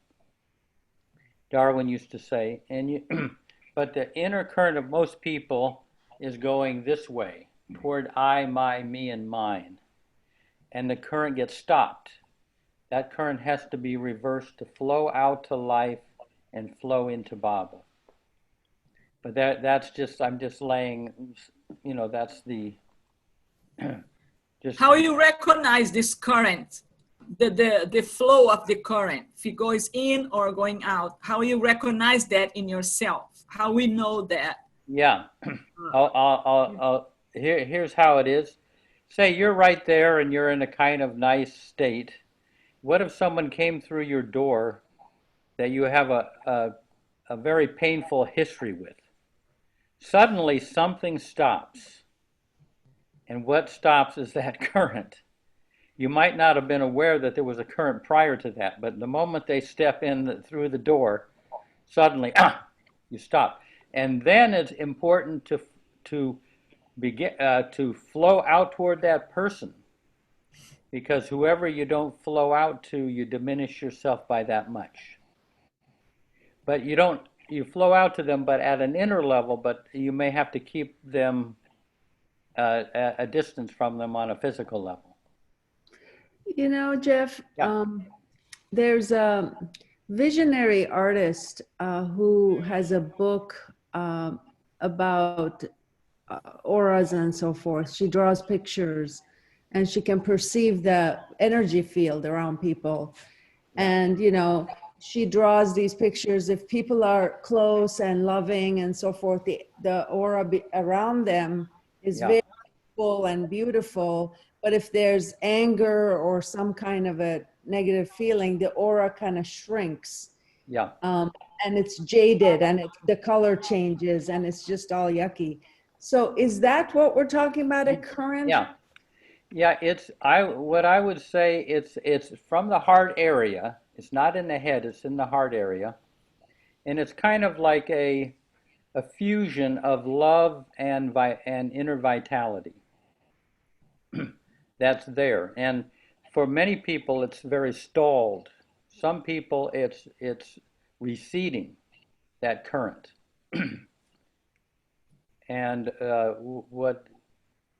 Darwin used to say, but the inner current of most people is going this way, toward I, my, me, and mine. And the current gets stopped. That current has to be reversed to flow out to life and flow into Baba. But that's just, I'm just laying, that's the, just. How you recognize this current, the flow of the current, if it goes in or going out, how you recognize that in yourself, how we know that? Yeah, here's how it is. Say you're right there and you're in a kind of nice state. What if someone came through your door that you have a very painful history with? Suddenly something stops. And what stops is that current. You might not have been aware that there was a current prior to that, but the moment they step in through the door, suddenly, you stop. And then it's important to begin to flow out toward that person, because whoever you don't flow out to, you diminish yourself by that much. But you flow out to them, but at an inner level, but you may have to keep them at a distance from them on a physical level. You know, Jeff, Yeah. There's a visionary artist who has a book about auras and so forth. She draws pictures and she can perceive the energy field around people. And, she draws these pictures. If people are close and loving and so forth, the aura around them is very full and beautiful. But if there's anger or some kind of a negative feeling, the aura kind of shrinks. Yeah. And it's jaded and the color changes and it's just all yucky. So is that what we're talking about, a current? Yeah. Yeah, what I would say, it's from the heart area. It's not in the head, it's in the heart area. And it's kind of like a fusion of love and inner vitality. That's there. And for many people, it's very stalled. Some people, it's receding, that current. And but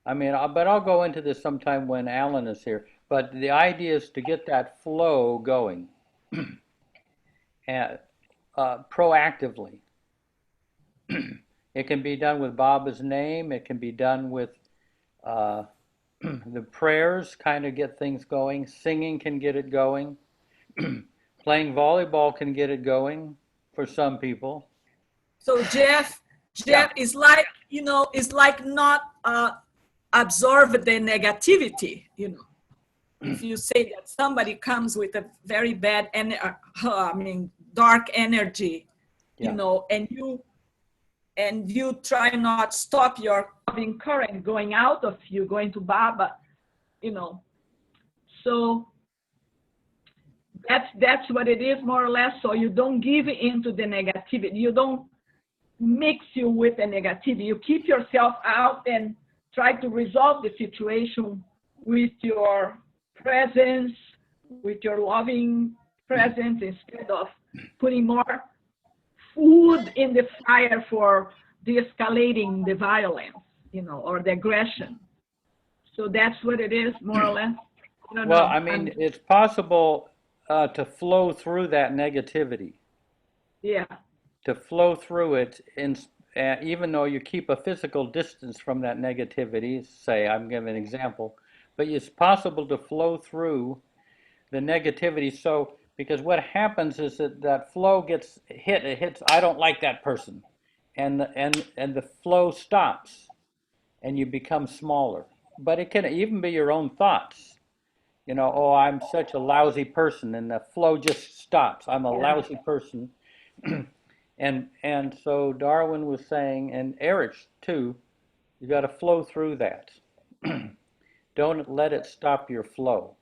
I'll go into this sometime when Alan is here. But the idea is to get that flow going and, proactively. It can be done with Baba's name. It can be done with the prayers, kind of get things going. Singing can get it going. Playing volleyball can get it going for some people. So Jeff is like, it's like not absorb the negativity, If you say that somebody comes with a very bad dark energy, and you try not stop your loving current going out of you, going to Baba, So that's what it is, more or less. So you don't give into the negativity. You don't mix you with the negativity. You keep yourself out and try to resolve the situation with your presence, with your loving presence, instead of putting more food in the fire for de-escalating the violence, or the aggression. So that's what it is, more or less. It's possible to flow through that negativity. Yeah. To flow through it, even though you keep a physical distance from that negativity, say, I'm giving an example, but it's possible to flow through the negativity. So because what happens is that that flow gets hit. It hits. I don't like that person, and the flow stops, and you become smaller. But it can even be your own thoughts. You know, oh, I'm such a lousy person, and the flow just stops. I'm a lousy person. And so Darwin was saying, and Eric too, you got to flow through that. Don't let it stop your flow.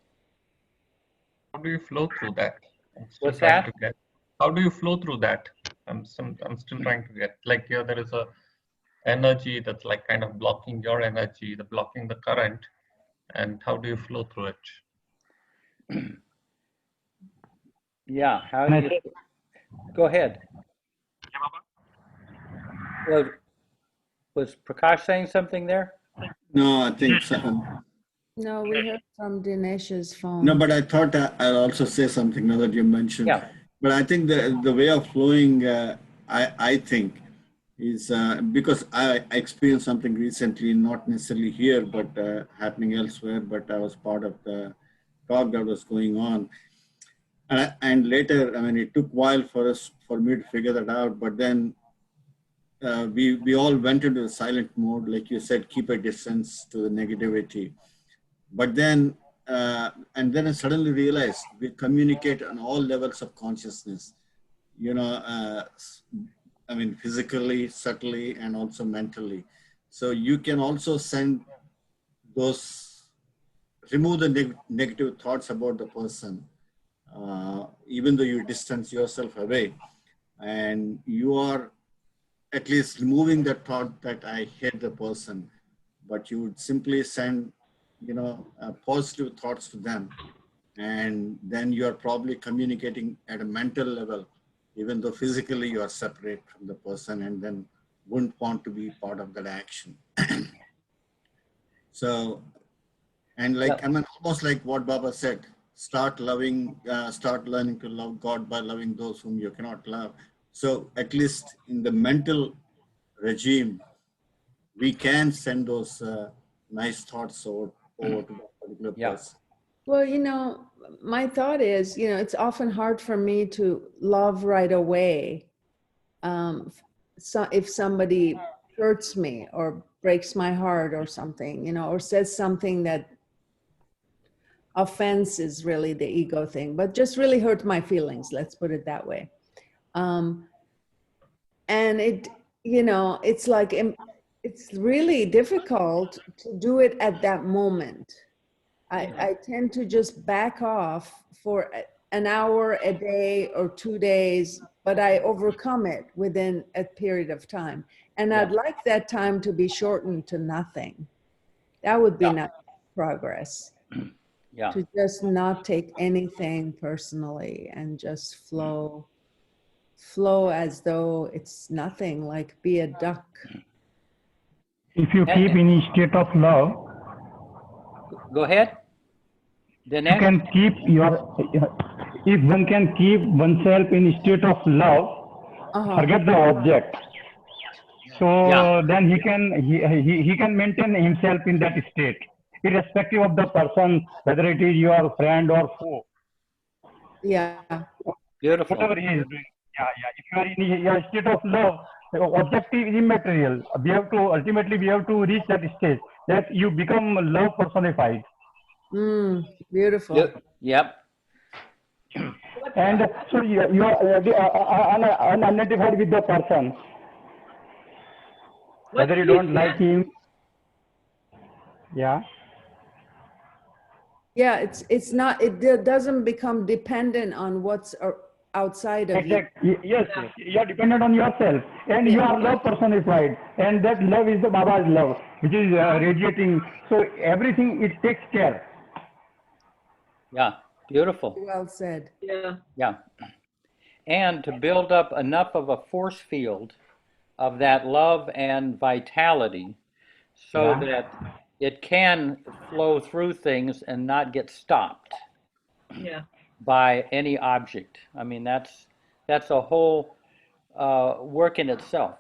How do you flow through that? I'm still What's trying that? to get. How do you flow through that? I'm still trying to get. Like here, there is a energy that's like kind of blocking your energy, the blocking the current, and how do you flow through it? Yeah. How do you? Go ahead. Was Prakash saying something there? No, I think so. No, we heard from Dinesh's phone. No, but I thought I'll also say something now that you mentioned. Yeah. But I think the way of flowing, I think, is because I experienced something recently, not necessarily here, but happening elsewhere. But I was part of the talk that was going on, and later, I mean, it took a while for me to figure that out. But then we all went into the silent mode, like you said, keep a distance to the negativity. But then, and then I suddenly realized we communicate on all levels of consciousness, you know, I mean, physically, subtly, and also mentally. So you can also send those, remove the negative thoughts about the person, even though you distance yourself away. And you are at least removing the thought that I hate the person, but you would simply send, you know, positive thoughts to them. And then you're probably communicating at a mental level, even though physically you are separate from the person and then wouldn't want to be part of that action. So, and like, I mean, almost like what Baba said, start learning to love God by loving those whom you cannot love. So at least in the mental regime, we can send those nice thoughts over to that particular person. Well, you know, my thought is, you know, it's often hard for me to love right away. So if somebody hurts me or breaks my heart or something, you know, or says something that offense is really the ego thing, but just really hurt my feelings, let's put it that way. And it, you know, it's like, it's really difficult to do it at that moment. I tend to just back off for an hour, a day, or 2 days, but I overcome it within a period of time. And I'd like that time to be shortened to nothing. That would be not progress. Yeah. To just not take anything personally and just flow as though it's nothing, like be a duck. If you keep in a state of love, go ahead. You can keep if one can keep oneself in a state of love, forget the object. So then he can maintain himself in that state, irrespective of the person, whether it is your friend or foe. Yeah. Beautiful. Whatever he is doing. Yeah. If you are in a state of love, the objective is immaterial. Ultimately we have to reach that stage that you become love personified. Beautiful. Yep. And so you are unidentified with the person. Whether you don't like him. Yeah. Yeah, it's not, it doesn't become dependent on what's outside of you. Yes, you are dependent on yourself, and you are love personified, and that love is the Baba's love, which is radiating. So everything it takes care. Yeah, beautiful. Well said. Yeah. Yeah. And to build up enough of a force field of that love and vitality so that it can flow through things and not get stopped by any object. I mean, that's a whole work in itself.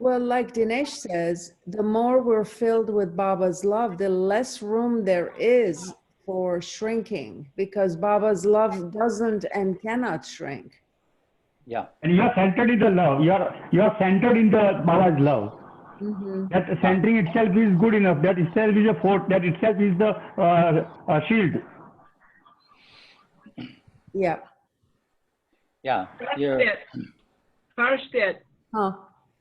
Well, like Dinesh says, the more we're filled with Baba's love, the less room there is for shrinking, because Baba's love doesn't and cannot shrink. Yeah. And you are centered in the love. You are centered in the Baba's love. Mm-hmm. That centering itself is good enough. That itself is a fort. That itself is the shield. Yeah. Yeah. Farstead. Huh.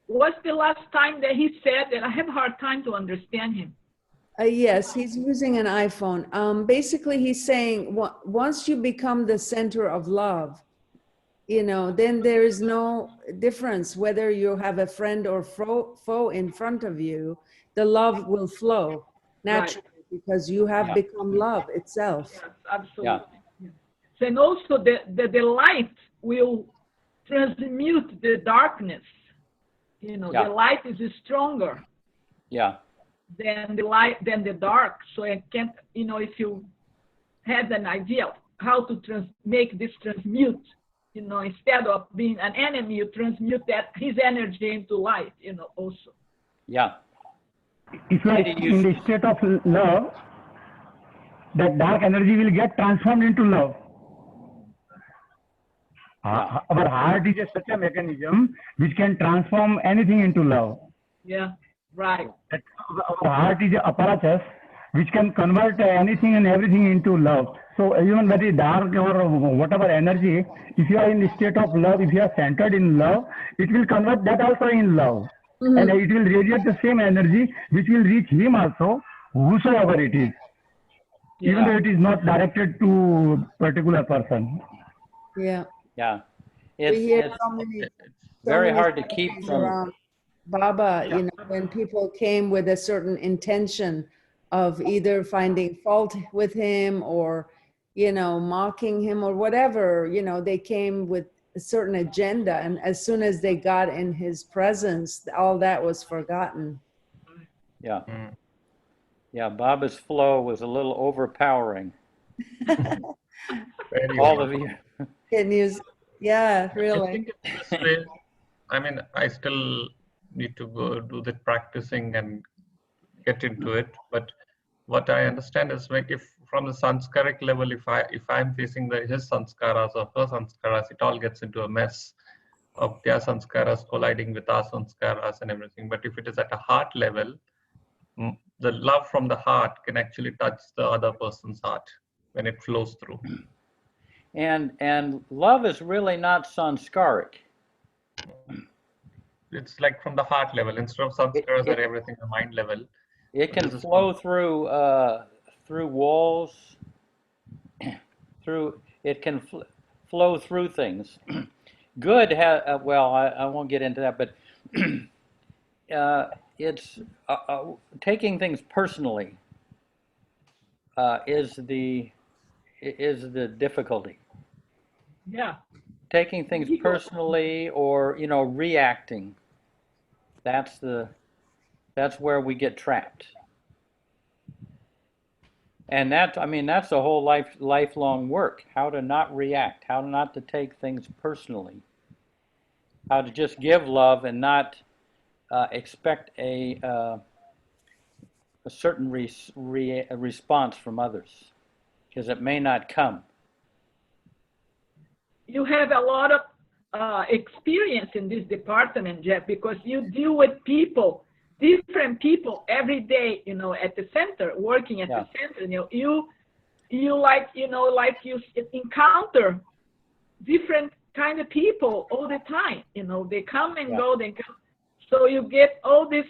What's the last time that he said that? I have a hard time to understand him. Yes, he's using an iPhone. Basically, he's saying once you become the center of love, you know, then there is no difference whether you have a friend or foe in front of you. The love will flow naturally, right, because you have become love itself. Yes, absolutely. Yeah. So, and also the light will transmute the darkness. You know, the light is stronger. Yeah. Than the light, than the dark. So I can't, you know, if you had an idea of how to make this transmute, you know, instead of being an enemy, you transmute that his energy into light, you know, also. Yeah. If you are in the state of love, that dark energy will get transformed into love. Yeah. Our heart is such a mechanism which can transform anything into love. Yeah, right. Our heart is a apparatus which can convert anything and everything into love. So even very dark or whatever energy, if you are in the state of love, if you are centered in love, it will convert that also in love. Mm-hmm. And it will radiate the same energy which will reach him also, whosoever it is. Yeah. Even though it is not directed to particular person. Yeah. Yeah. It's very hard to keep from Baba, you know, when people came with a certain intention of either finding fault with him or, you know, mocking him or whatever, you know, they came with a certain agenda. And as soon as they got in his presence, all that was forgotten. Yeah. Yeah, Baba's flow was a little overpowering. All of you. Can you, yeah, really. I think it's this way. I mean, I still need to go do the practicing and get into it. But what I understand is, like, if from the sanskaric level, if I'm facing his sanskaras or her sanskaras, it all gets into a mess of their sanskaras colliding with our sanskaras and everything. But if it is at a heart level, the love from the heart can actually touch the other person's heart when it flows through. And love is really not sanskaric. It's like from the heart level instead of sanskaras or everything the mind level. It can flow through walls. It can flow through things. Good well, I won't get into that, but it's taking things personally is the difficulty. Yeah. Taking things personally, or, you know, reacting. That's where we get trapped. And that's the whole lifelong work. How to not react, how not to take things personally. How to just give love and not expect a certain response from others, because it may not come. You have a lot of experience in this department, Jeff, because you deal with people, different people every day, you know, at the center, working at the center. You like, you know, like you encounter different kind of people all the time. You know, they come and go, they come. So you get all this,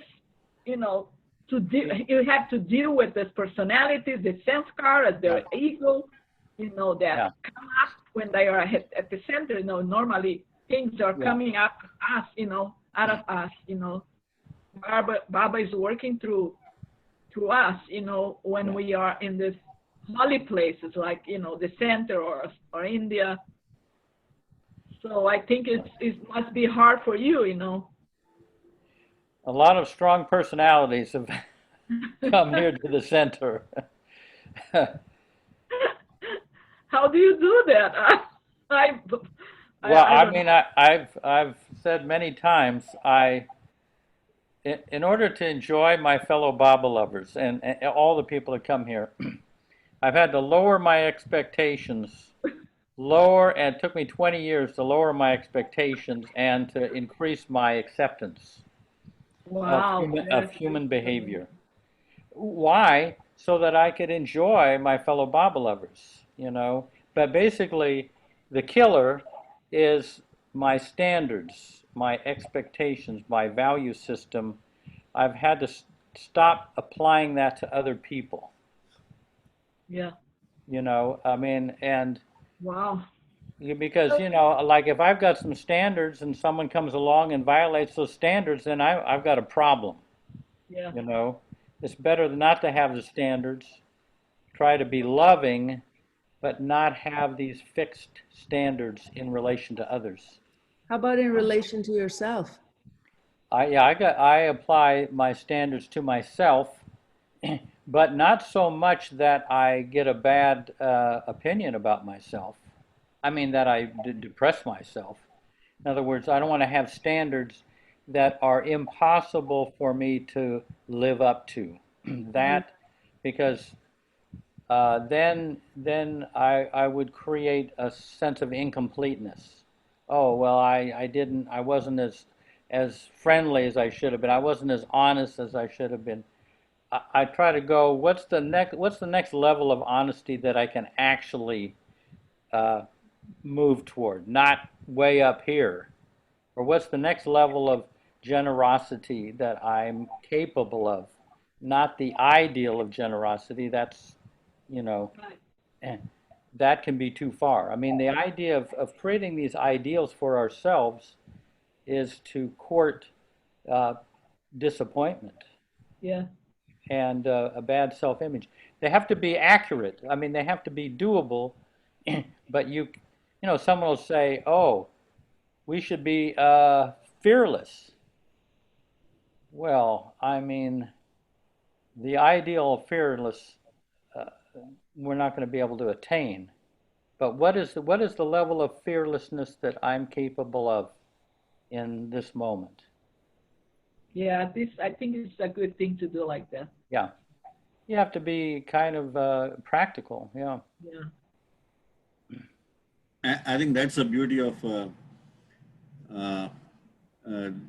you know, you have to deal with the personalities, the sanskaras, their ego, you know, that come up when they are at the center. You know, normally things are coming up us, you know, out of us, you know. Baba is working through us, you know, when we are in this holy places like, you know, the center or India. So I think it must be hard for you, you know. A lot of strong personalities have come here to the center. How do you do that? I've said many times, in order to enjoy my fellow Baba lovers and all the people that come here, I've had to lower my expectations, and it took me 20 years to lower my expectations and to increase my acceptance Wow. of human behavior. Why? So that I could enjoy my fellow Baba lovers, you know. But basically, the killer is my standards, my expectations, my value system. I've had to stop applying that to other people. Yeah. You know, I mean, and Wow. because, you know, like if I've got some standards and someone comes along and violates those standards, then I've got a problem. Yeah. You know, it's better not to have the standards, try to be loving, but not have these fixed standards in relation to others. How about in relation to yourself? I apply my standards to myself, but not so much that I get a bad opinion about myself. I mean that I depress myself. In other words, I don't want to have standards that are impossible for me to live up to. That, because then I would create a sense of incompleteness. Oh, well, I wasn't as friendly as I should have been. I wasn't as honest as I should have been. I try to go, what's the next level of honesty that I can actually move toward, not way up here? Or what's the next level of generosity that I'm capable of? Not the ideal of generosity. That's, you know, that can be too far. I mean, the idea of creating these ideals for ourselves is to court disappointment. Yeah. And a bad self-image. They have to be accurate. I mean, they have to be doable. But you know, someone will say, "Oh, we should be fearless." Well, I mean, the ideal of fearless, we're not going to be able to attain. But what is the level of fearlessness that I'm capable of in this moment? Yeah, I think it's a good thing to do like that. Yeah. You have to be kind of practical, yeah. Yeah. I think that's the beauty of the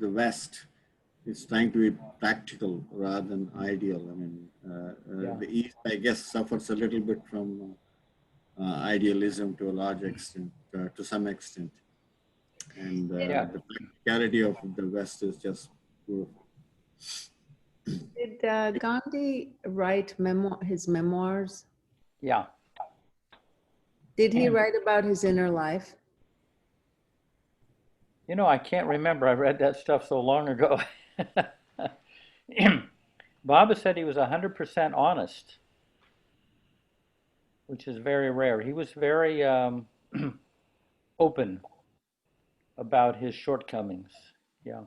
West. It's trying to be practical rather than ideal. I mean, the East, I guess, suffers a little bit from idealism to a large extent, to some extent. And the practicality of the West is just beautiful. Did Gandhi write his memoirs? Yeah. Did he write about his inner life? You know, I can't remember. I read that stuff so long ago. Baba said he was 100% honest, which is very rare. He was very open about his shortcomings. Yeah.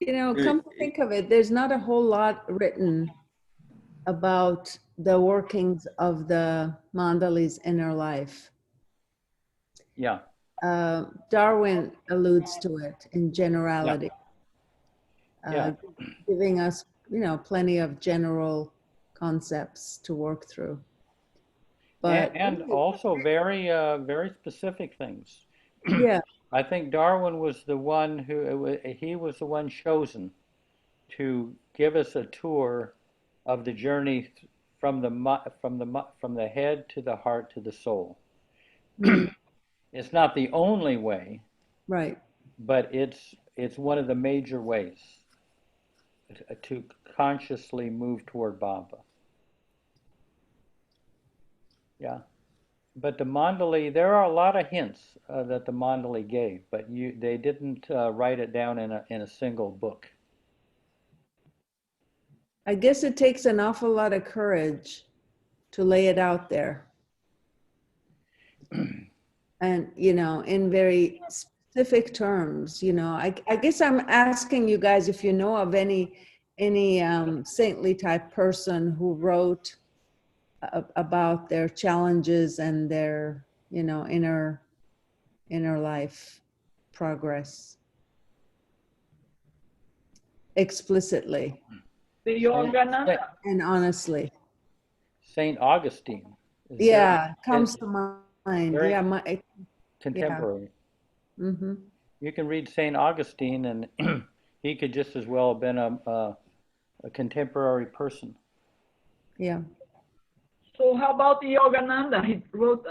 You know, come to think of it, there's not a whole lot written about the workings of the Mandali's inner life. Yeah. Darwin alludes to it in generality, giving us, you know, plenty of general concepts to work through. But and also very very specific things. Yeah. I think Darwin was the one he was the one chosen to give us a tour of the journey from the head to the heart to the soul. It's not the only way, right? But it's one of the major ways to consciously move toward Baba. Yeah. But the Mandali, there are a lot of hints that the Mandali gave, but they didn't write it down in a single book. I guess it takes an awful lot of courage to lay it out there. And, you know, in very specific terms, you know, I guess I'm asking you guys if you know of any saintly type person who wrote about their challenges and their, you know, inner life progress explicitly The Yogananda. and honestly. Saint Augustine. Is Yeah, very, comes to mind. very Yeah, contemporary. Mm-hmm. You can read Saint Augustine, and he could just as well have been a contemporary person. Yeah. So how about Yogananda? He wrote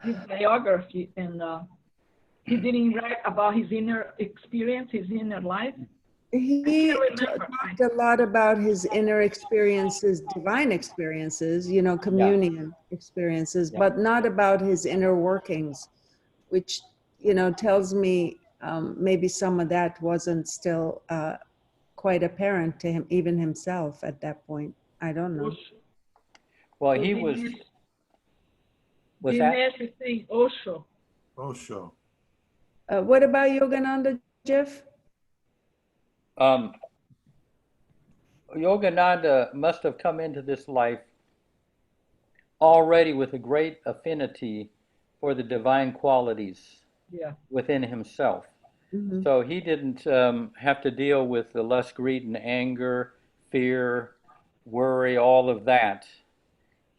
his biography, and he didn't write about his inner experience, his inner life. He talked a lot about his inner experiences, divine experiences, you know, communion experiences, but not about his inner workings, which, you know, tells me maybe some of that wasn't still quite apparent to him, even himself at that point. I don't know. Well, he was. Was that? Dinesh is saying Osho. Osho. What about Yogananda, Jeff? Yogananda must have come into this life already with a great affinity for the divine qualities within himself. Mm-hmm. So he didn't have to deal with the lust, greed, and anger, fear, worry, all of that.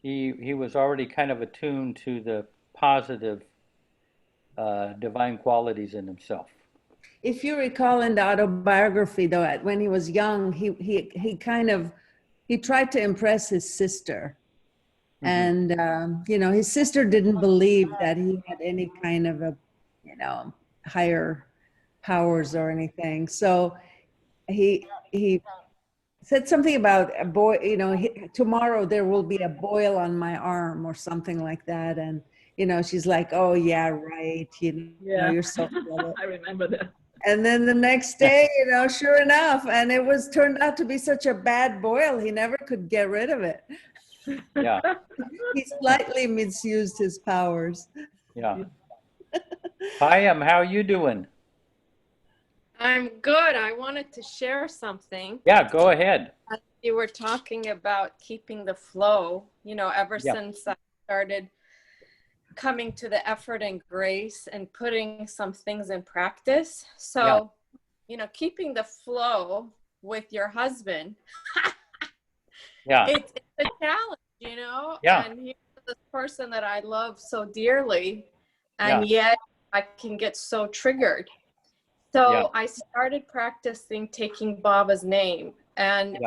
He was already kind of attuned to the positive divine qualities in himself. If you recall in the autobiography, though, when he was young, he tried to impress his sister. Mm-hmm. And, you know, his sister didn't believe that he had any kind of a, you know, higher powers or anything. So he said something about a boy, you know, tomorrow there will be a boil on my arm or something like that. And, you know, she's like, oh, yeah, right. You know, you're so clever. I remember that. And then the next day, you know, sure enough, and it turned out to be such a bad boil, he never could get rid of it. Yeah. He slightly misused his powers. Yeah. Payam, how you doing? I'm good. I wanted to share something. Yeah, go ahead. You were talking about keeping the flow, you know, ever since I started coming to the effort and grace and putting some things in practice. So, you know, keeping the flow with your husband, it's a challenge, you know, and he's this person that I love so dearly, and yet I can get so triggered. So I started practicing taking Baba's name, and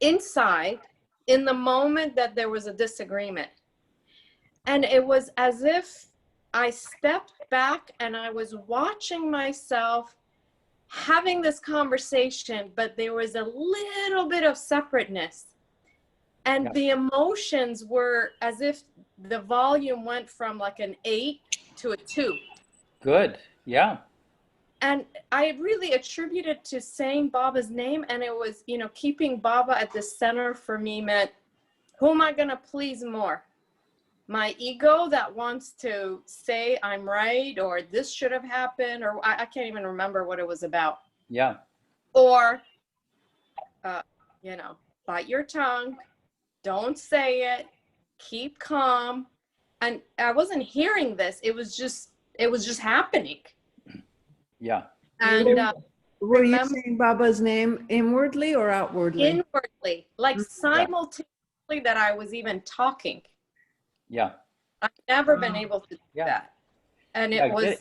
inside, in the moment that there was a disagreement, and it was as if I stepped back and I was watching myself having this conversation, but there was a little bit of separateness. And the emotions were as if the volume went from like an 8 to a 2. Good. Yeah. And I really attribute it to saying Baba's name. And it was, you know, keeping Baba at the center for me meant, who am I going to please more? My ego that wants to say I'm right, or this should have happened, or I can't even remember what it was about. Yeah. Or, you know, bite your tongue, don't say it, keep calm. And I wasn't hearing this. It was just happening. Yeah. And were you saying Baba's name inwardly or outwardly? Inwardly, like simultaneously that I was even talking. Yeah. I've never been able to do that. And it was,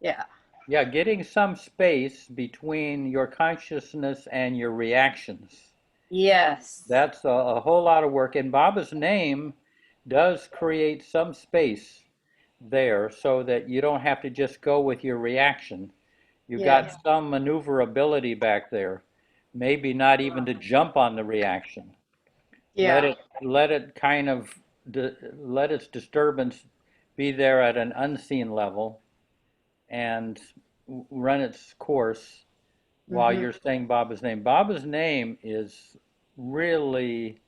Yeah, getting some space between your consciousness and your reactions. Yes. That's a whole lot of work. And Baba's name does create some space there so that you don't have to just go with your reaction. You've got some maneuverability back there. Maybe not even to jump on the reaction. Yeah. Let it kind of, let its disturbance be there at an unseen level and run its course while you're saying Baba's name. Baba's name is really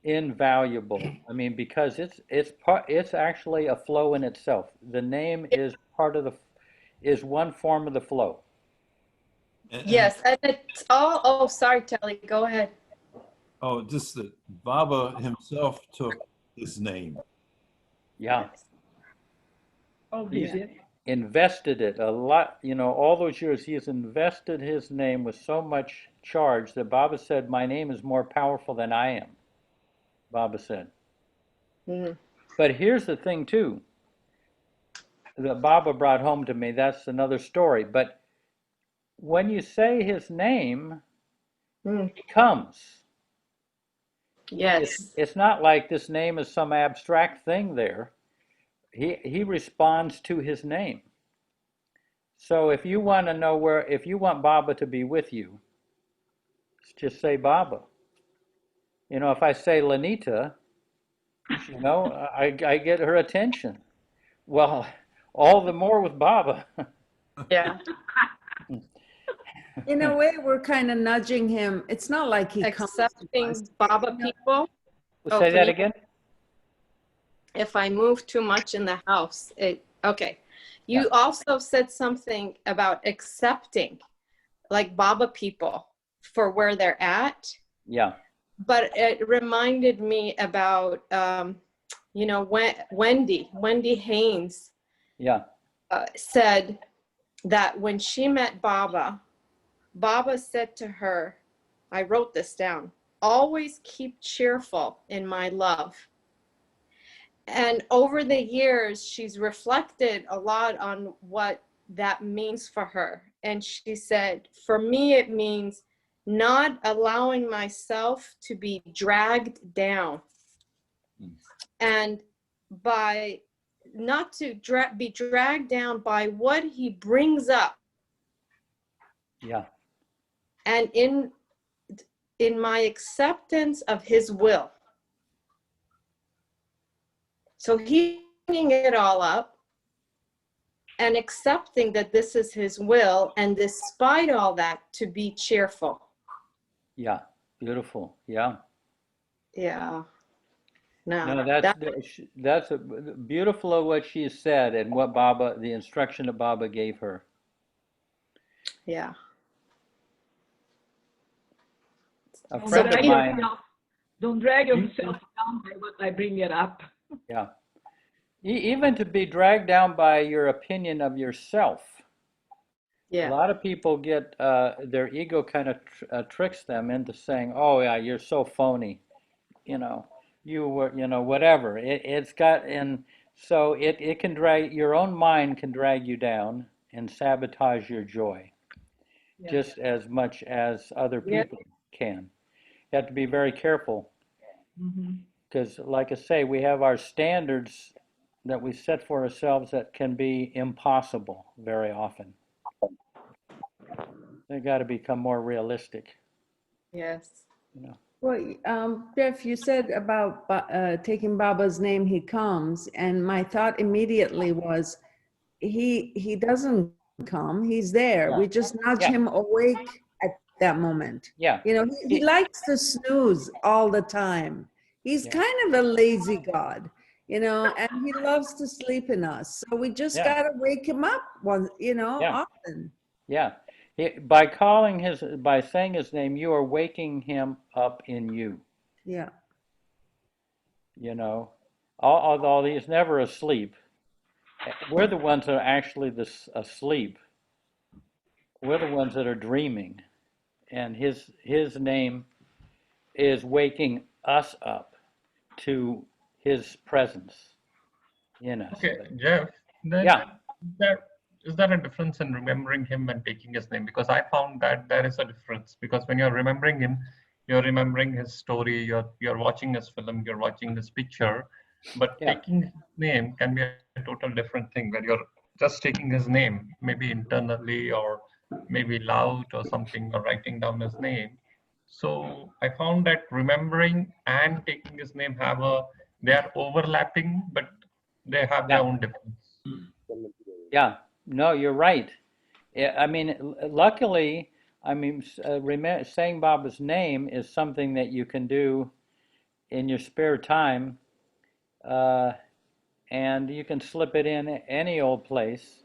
invaluable. I mean, because it's actually a flow in itself. The name is one form of the flow. Yes, and it's all. Oh, sorry, Telly. Go ahead. Oh, just that Baba himself took his name. Yeah. Oh, He's invested it a lot, you know, all those years he has invested his name with so much charge that Baba said, my name is more powerful than I am. Baba said. Mhm. But here's the thing too, that Baba brought home to me. That's another story. But when you say his name, he comes. Yes. It's not like this name is some abstract thing there. He responds to his name. So if you want to know if you want Baba to be with you, just say Baba. You know, if I say Lanita, you know, I get her attention. Well, all the more with Baba. Yeah. In a way, we're kind of nudging him. It's not like he comes to us. Accepting Baba people. Oh, Say can that you- again? If I move too much in the house, okay. You also said something about accepting, like Baba people for where they're at. Yeah. But it reminded me about, you know, Wendy Haynes Yeah. said that when she met Baba, Baba said to her, I wrote this down, always keep cheerful in my love. And over the years, she's reflected a lot on what that means for her. And she said, for me, it means not allowing myself to be dragged down. And by not to be dragged down by what he brings up. Yeah. And in my acceptance of his will. So he's bringing it all up and accepting that this is his will, and despite all that, to be cheerful. Yeah. Beautiful. Yeah. Yeah. No, No, that's a beautiful of what she said and what Baba, the instruction that Baba gave her. Yeah. A Don't friend of drag mine. yourself- Don't drag yourself down by what I bring it up. Yeah. Even to be dragged down by your opinion of yourself. Yeah. A lot of people get their ego kind of tricks them into saying, "Oh yeah, you're so phony," you know, you were, you know, whatever. It's got, and so it can drag, your own mind can drag you down and sabotage your joy, just as much as other people can. You have to be very careful because, like I say, we have our standards that we set for ourselves that can be impossible very often. They got to become more realistic. Yes. You know. Well, Jeff, you said about taking Baba's name, he comes, and my thought immediately was, he doesn't come, he's there. Yeah. We just nudge Yeah. him awake at that moment. Yeah. You know, he likes to snooze all the time. He's kind of a lazy God, you know, and he loves to sleep in us. So we just got to wake him up once, you know, often. Yeah. By saying his name, you are waking him up in you. Yeah. You know, although he's never asleep. We're the ones that are actually asleep. We're the ones that are dreaming. And his name is waking us up to his presence in us. Okay, Jeff, then is there a difference in remembering him and taking his name? Because I found that there is a difference. Because when you're remembering him, you're remembering his story, you're watching his film, you're watching his picture. But taking his name can be a total different thing, where you're just taking his name, maybe internally or maybe loud or something, or writing down his name. So I found that remembering and taking his name they are overlapping, but they have their own difference. Yeah, no, you're right. I mean, luckily, I mean, saying Baba's name is something that you can do in your spare time, and you can slip it in any old place.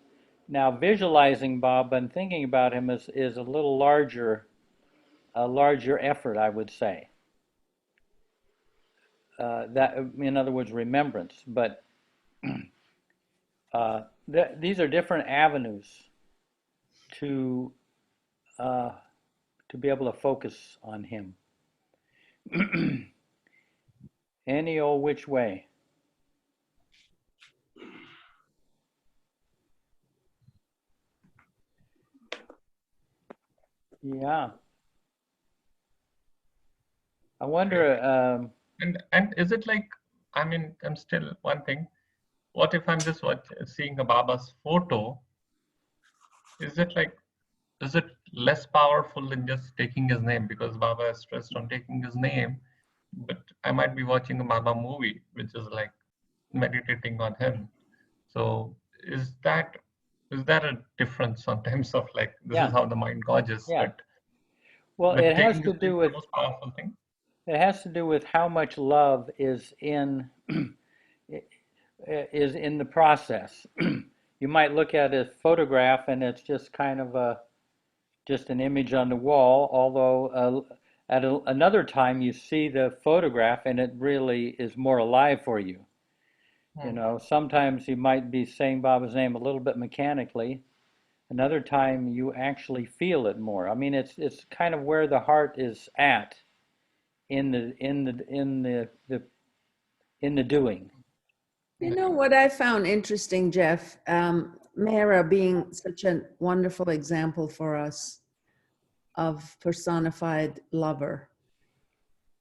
Now, visualizing Baba and thinking about him is a little larger effort, I would say. That, in other words, remembrance. But these are different avenues to be able to focus on him. Any old which way. Yeah. I wonder. And is it like, I mean, I'm still one thing. What if I'm just seeing a Baba's photo? Is it like, is it less powerful than just taking his name? Because Baba is stressed on taking his name, but I might be watching a Baba movie, which is like meditating on him. So is that a difference sometimes of like, this is Yeah. how the mind gauges, Yeah. but Well, it has taking to his name do is with the most powerful thing. it has to do with how much love is in the process. You might look at a photograph and it's just kind of just an image on the wall, although at another time you see the photograph and it really is more alive for you. You know, sometimes you might be saying Baba's name a little bit mechanically. Another time you actually feel it more. I mean, it's kind of where the heart is at in the doing. You know what I found interesting, Jeff? Mehra being such a wonderful example for us of personified lover.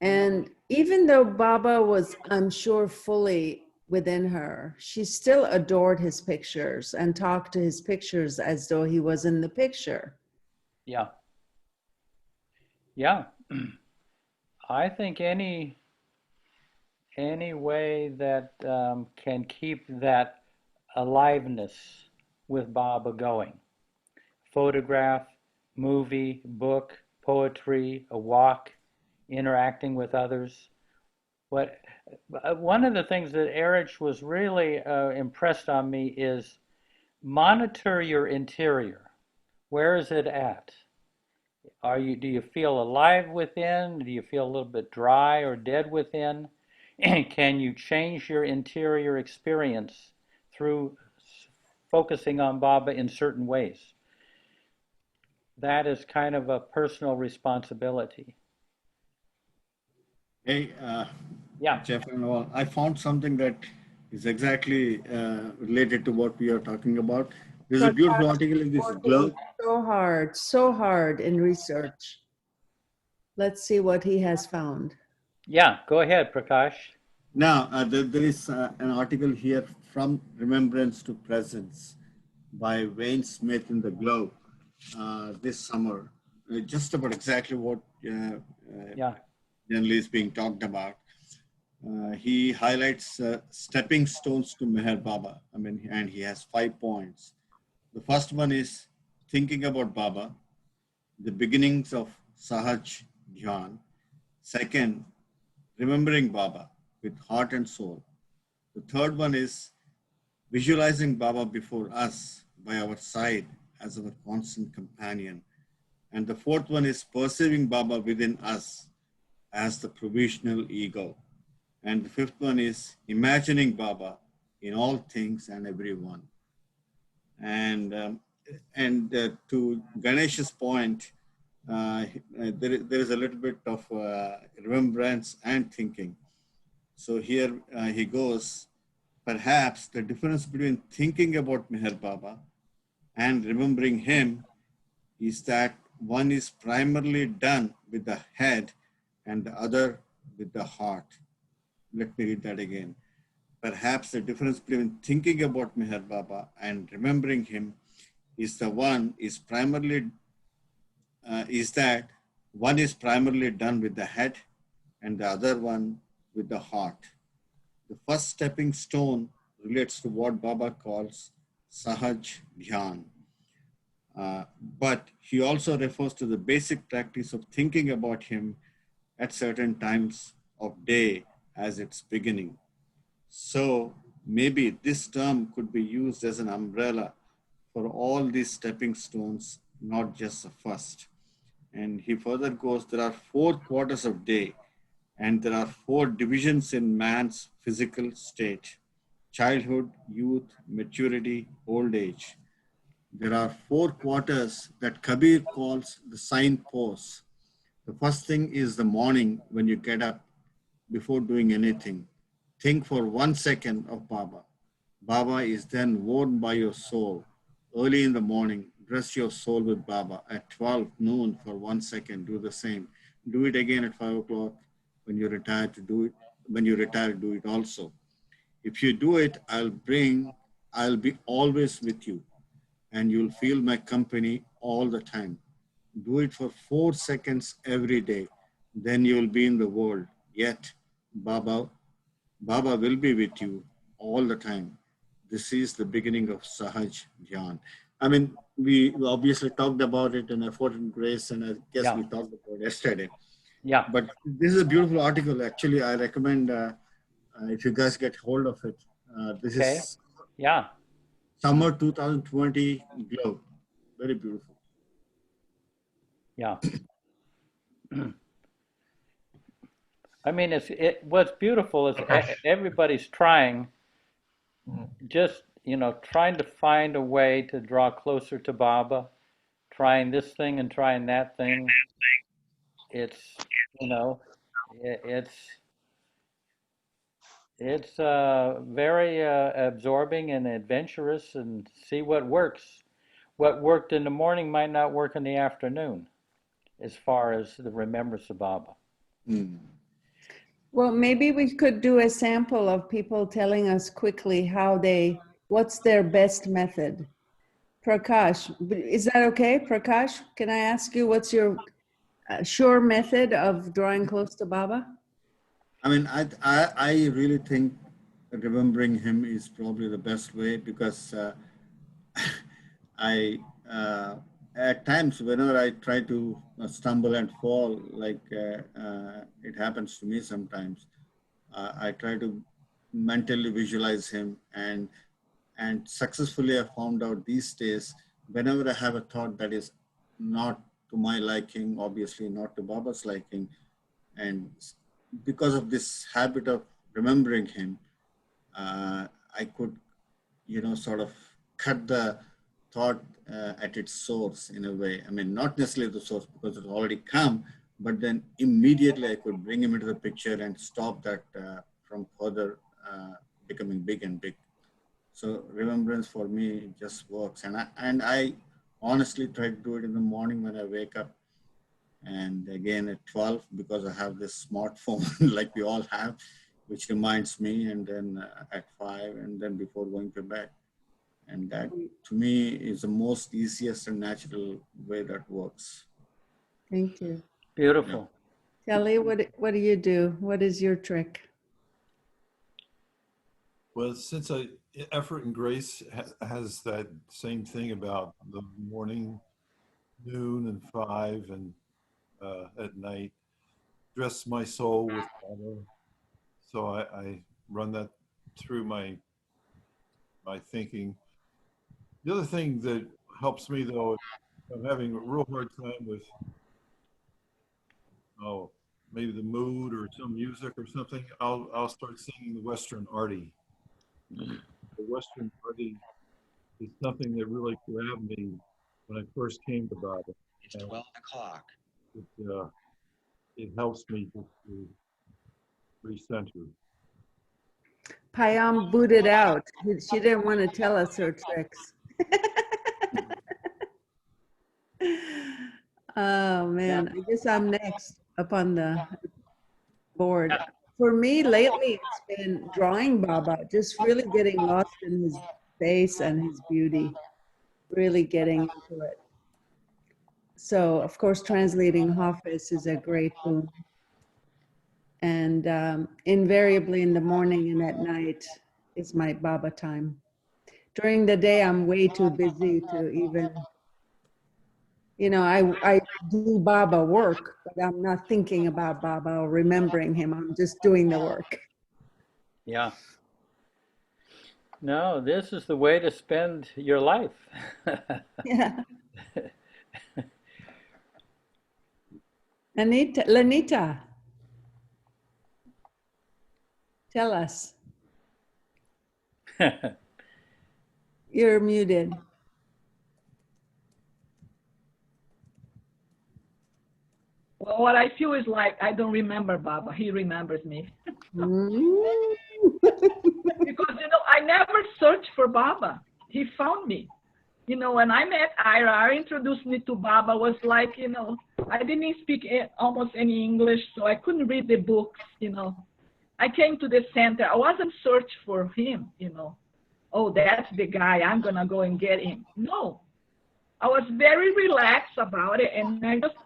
And even though Baba was, I'm sure, fully within her, she still adored his pictures and talked to his pictures as though he was in the picture. Yeah. Yeah. I think any way that can keep that aliveness with Baba going. Photograph, movie, book, poetry, a walk, interacting with others. One of the things that Erich was really impressed on me is monitor your interior. Where is it at? Do you feel alive within? Do you feel a little bit dry or dead within? And can you change your interior experience through focusing on Baba in certain ways? That is kind of a personal responsibility. Hey, yeah, Jeff and all, I found something that is exactly related to what we are talking about. There's a beautiful article in this Globe. So hard in research. Let's see what he has found. Yeah, go ahead, Prakash. Now, there is an article here, From Remembrance to Presence, by Wayne Smith in the Globe this summer. Just about exactly what generally is being talked about. He highlights stepping stones to Meher Baba. I mean, and he has 5 points. The first one is thinking about Baba, the beginnings of Sahaj Dhyan. Second, remembering Baba with heart and soul. The third one is visualizing Baba before us, by our side, as our constant companion. And the fourth one is perceiving Baba within us as the provisional ego. And the fifth one is imagining Baba in all things and everyone. And to Ganesh's point, there is a little bit of remembrance and thinking. So here he goes, perhaps the difference between thinking about Meher Baba and remembering him is that one is primarily done with the head and the other with the heart. Let me read that again. Perhaps the difference between thinking about Meher Baba and remembering him is that one is primarily done with the head and the other one with the heart. The first stepping stone relates to what Baba calls Sahaj Dhyan. But he also refers to the basic practice of thinking about him at certain times of day as its beginning. So maybe this term could be used as an umbrella for all these stepping stones, not just the first. And he further goes, there are 4 quarters of day, and there are 4 divisions in man's physical state: childhood, youth, maturity, old age. There are 4 quarters that Kabir calls the signposts. The first thing is the morning when you get up. before doing anything. Think for 1 second of Baba. Baba is then worn by your soul. Early in the morning, dress your soul with Baba. At 12 noon for 1 second, do the same. Do it again at 5 o'clock. When you retire, do it also. If you do it, I'll be always with you, and you'll feel my company all the time. Do it for 4 seconds every day. Then you'll be in the world. Yet, Baba will be with you all the time. This is the beginning of Sahaj Dhyan. I mean, we obviously talked about it in Effort and Grace, and I guess we talked about it yesterday. Yeah. But this is a beautiful article. Actually, I recommend if you guys get hold of it. This is Summer 2020 Globe. Very beautiful. Yeah. I mean, what's beautiful is everybody's trying, just, trying to find a way to draw closer to Baba, trying this thing and trying that thing. It's, it's very absorbing and adventurous, and see what works. What worked in the morning might not work in the afternoon, as far as the remembrance of Baba. Well, maybe we could do a sample of people telling us quickly what's their best method. Prakash, is that okay? Prakash, can I ask you what's your sure method of drawing close to Baba? I mean, I really think remembering him is probably the best way, because at times whenever I try to stumble and fall, like it happens to me sometimes, I try to mentally visualize him, and successfully I found out these days, whenever I have a thought that is not to my liking, obviously not to Baba's liking, and because of this habit of remembering him, I could, sort of cut the thought at its source in a way. I mean, not necessarily the source because it's already come, but then immediately I could bring him into the picture and stop that from further becoming big and big. So remembrance for me just works. And I honestly try to do it in the morning when I wake up, and again at 12, because I have this smartphone like we all have, which reminds me, and then at 5, and then before going to bed. And that, to me, is the most easiest and natural way that works. Thank you. Beautiful. Yeah. Kelly, what do you do? What is your trick? Well, since Effort and Grace has that same thing about the morning, noon, and 5, and at night, dress my soul with Baba. So I run that through my thinking. The other thing that helps me, though, if I'm having a real hard time with, maybe the mood or some music or something, I'll start singing the Western Arti. The Western Arti is something that really grabbed me when I first came to Baba. It's 12 o'clock. It helps me to recenter. Payam booted out. She didn't want to tell us her tricks. Oh man, I guess I'm next up on the board. For me lately, it's been drawing Baba, just really getting lost in his face and his beauty, really getting into it. So of course, translating Hafiz is a great boon. And invariably in the morning and at night is my Baba time. During the day, I'm way too busy to even, I do Baba work, but I'm not thinking about Baba or remembering him. I'm just doing the work. Yeah. No, this is the way to spend your life. Yeah. Lanita, tell us. You're muted. what I feel is like I don't remember Baba. He remembers me. Because, I never searched for Baba. He found me. When I met Ira introduced me to Baba. Was like, I didn't speak almost any English, so I couldn't read the books, I came to the center. I wasn't searching for him, Oh, that's the guy. I'm going to go and get him. No. I was very relaxed about it, and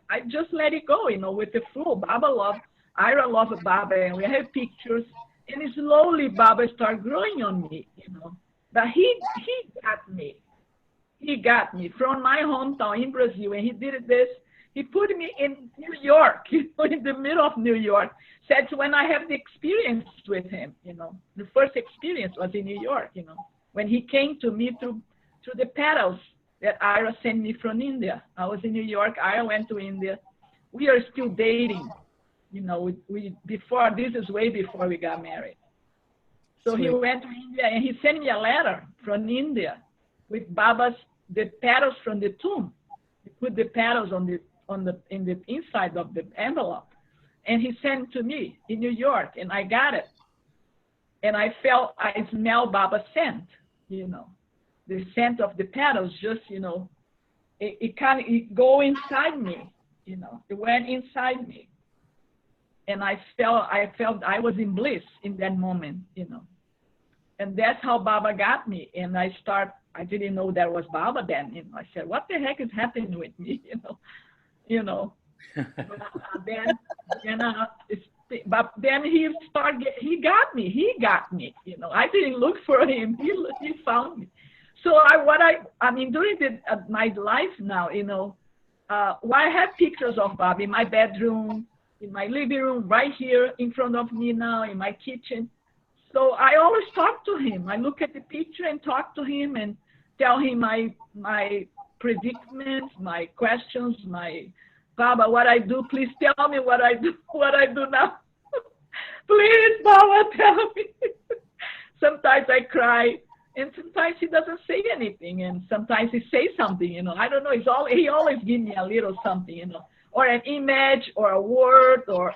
I just let it go, with the flow. Ira loved Baba, and we have pictures. And slowly Baba started growing on me, But he got me. He got me from my hometown in Brazil, and he did this. He put me in New York, in the middle of New York. That's when I have the experience with him, The first experience was in New York, when he came to me through the petals that Ira sent me from India. I was in New York. Ira went to India. We are still dating. Before, this is way before we got married. So he went to India and he sent me a letter from India with the petals from the tomb. He put the petals in the inside of the envelope, and he sent it to me in New York, and I got it. And I smelled Baba's scent, the scent of the petals. Just it go inside me, it went inside me. And I felt I was in bliss in that moment, And that's how Baba got me. And I didn't know that was Baba then. I said, what the heck is happening with me, But then he got me. I didn't look for him. He found me. So during my life now, I have pictures of Baba in my bedroom, in my living room, right here in front of me now, in my kitchen. So I always talk to him. I look at the picture and talk to him and tell him my predicaments, my questions, Baba, what I do. Please tell me what I do now. Please, Baba, tell me. Sometimes I cry, and sometimes he doesn't say anything, and sometimes he says something. I don't know. He always gives me a little something, or an image, or a word, or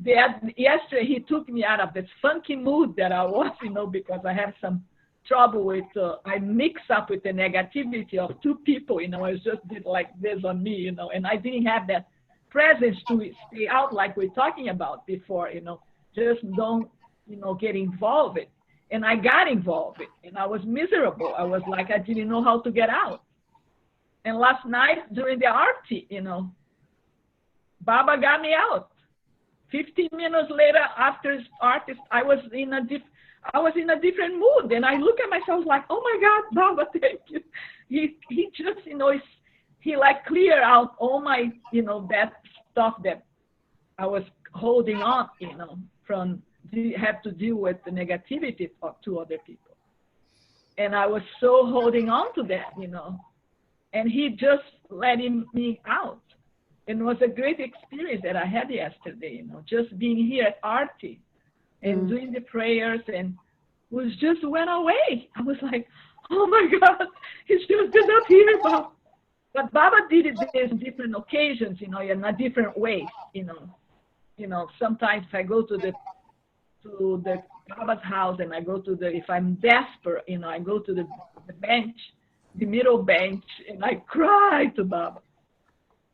Yesterday he took me out of this funky mood that I was, because I have some trouble with. I mix up with the negativity of two people, I just did like this on me, and I didn't have that presence to stay out like we're talking about before, just don't, get involved. And I got involved, and I was miserable. I was like, I didn't know how to get out. And last night during the arti, Baba got me out. 15 minutes later, after artist, I was in a different mood, and I look at myself like, oh my God, Baba, thank you. He just, he like clear out all my, that stuff that I was holding on, from have to deal with the negativity to other people, and I was so holding on to that, and he just letting me out. And it was a great experience that I had yesterday, just being here at Arti and doing the prayers, and was just went away. I was like, oh my God, he's just disappeared. But Baba did it in different occasions, in a different ways, Sometimes if I go to the Baba's house, and I go to if I'm desperate, I go to the bench, the middle bench, and I cry to Baba.